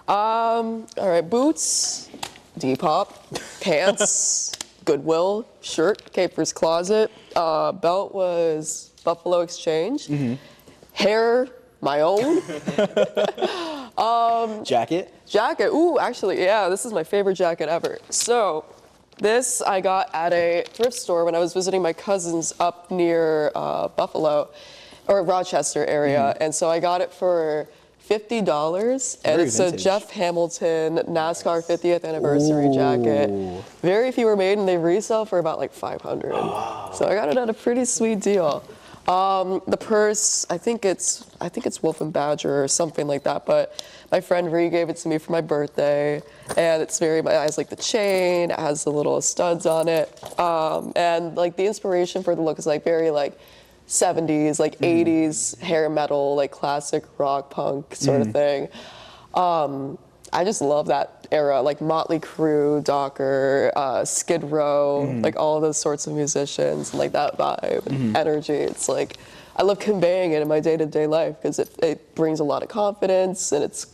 All right, boots, Depop, pants, Goodwill, shirt, Kafer's Closet, belt was Buffalo Exchange, hair, my own, Jacket? jacket. Ooh, actually, yeah, this is my favorite jacket ever. So, this I got at a thrift store when I was visiting my cousins up near Buffalo, or Rochester area, and so I got it for $50, and Very it's vintage. a Jeff Hamilton NASCAR 50th anniversary jacket. Very few were made, and they resell for about like $500. So I got it at a pretty sweet deal. The purse, I think it's Wolf and Badger or something like that, but my friend Ree gave it to me for my birthday, and it has like the chain, it has the little studs on it, and like the inspiration for the look is like very like 70s, like 80s hair metal, like classic rock punk sort of thing. I just love that era, like Motley Crue, Docker, Skid Row, like all of those sorts of musicians, and like that vibe and energy. It's like, I love conveying it in my day-to-day life because it brings a lot of confidence and it's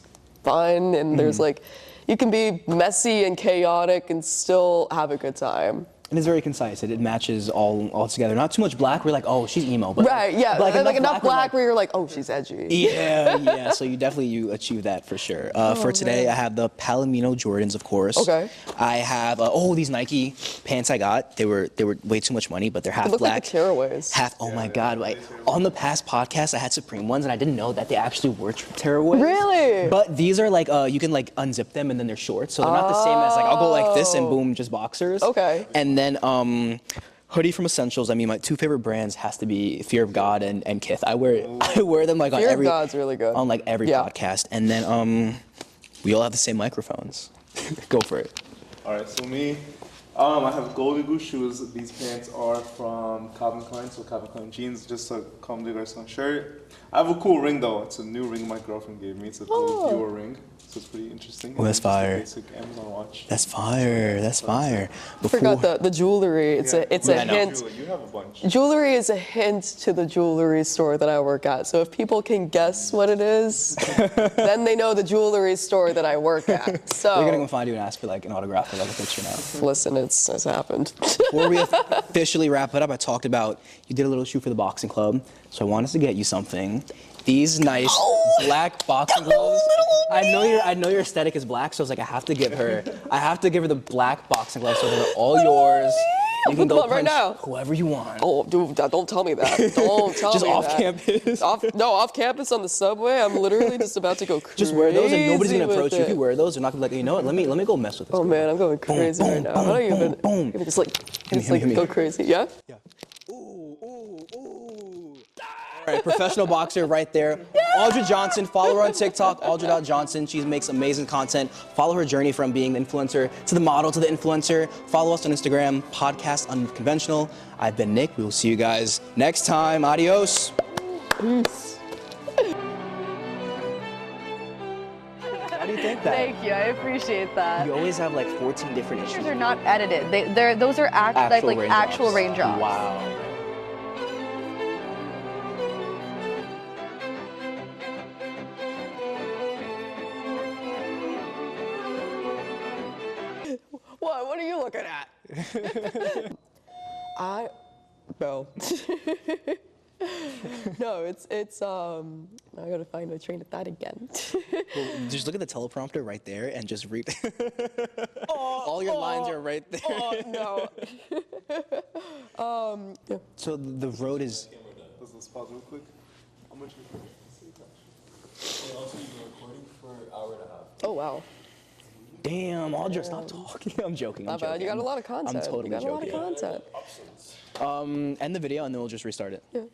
fun, and there's like, you can be messy and chaotic and still have a good time. And it's very concise. It matches all together. Not too much black. We're like, oh, she's emo. But Right, yeah, but like enough black we're where you're like, oh, she's edgy. yeah. So you achieve that for sure. For today, I have the Palomino Jordans, of course. Okay. I have these Nike pants I got. They were way too much money, but they're half They look black. like the tearaways. Half. Oh my God! Like on the past podcast, I had Supreme ones, and I didn't know that they actually were tearaways. Really? But these are like you can like unzip them, and then they're short, so they're not the same as like I'll go like this and boom, just boxers. Okay. And then hoodie from Essentials. I mean, my two favorite brands has to be Fear of God and Kith. I wear them like on Fear of every God's really good. on like every podcast. And then we all have the same microphones. Go for it. All right, so me, I have Golden Goose shoes. These pants are from Calvin Klein, so Calvin Klein jeans, just a Comme des Garçons shirt. I have a cool ring though. It's a new ring my girlfriend gave me. It's a little viewer ring, so it's pretty interesting. Oh, that's And just a fire. basic Amazon watch. That's fire. That's fire. I forgot the jewelry. It's a I know. hint. You have a bunch. Jewelry is a hint to the jewelry store that I work at. So if people can guess what it is, then they know the jewelry store that I work at. So We're gonna go find you and ask for like an autograph or like a picture now. listen, it's happened. Before we officially wrap it up, I talked about you did a little shoot for the boxing club, so I wanted to get you something. These nice black boxing gloves. I know your aesthetic is black, so I was like, I have to give her the black boxing gloves, so they're all yours. You can Put them go on right punch now. whoever you want. Oh, dude, don't tell me that. Don't tell Just me off that. campus. Off campus on the subway. I'm literally just about to go crazy. Just wear those, and nobody's gonna with approach you if it. you wear those. They're not gonna be like, you know what? Let me go mess with this. Oh man, I'm going crazy right now. How do you boom. even just like hit me. go crazy? Yeah. Ooh. All right, professional boxer right there. Audra Johnson, follow her on TikTok, Audra.Johnson. She makes amazing content. Follow her journey from being the influencer to the model to the influencer. Follow us on Instagram, podcast Unconventional. I've been Nick. We will see you guys next time. Adios. Peace. How do you think that? Thank you, I appreciate that. You always have like 14 different Pictures issues. are not edited. Those are actual raindrops. Wow. What are you looking at? No. No, it's I gotta find my train of thought again. Well, just look at the teleprompter right there and just read. All your lines are right there. No. Yeah. So the road is. Let's pause real quick. How much Oh wow. Damn, Audra, stop talking. I'm joking. I'm Not bad. joking. You got a lot of content. I'm totally you got joking. a lot of content. End the video and then we'll just restart it. Yeah.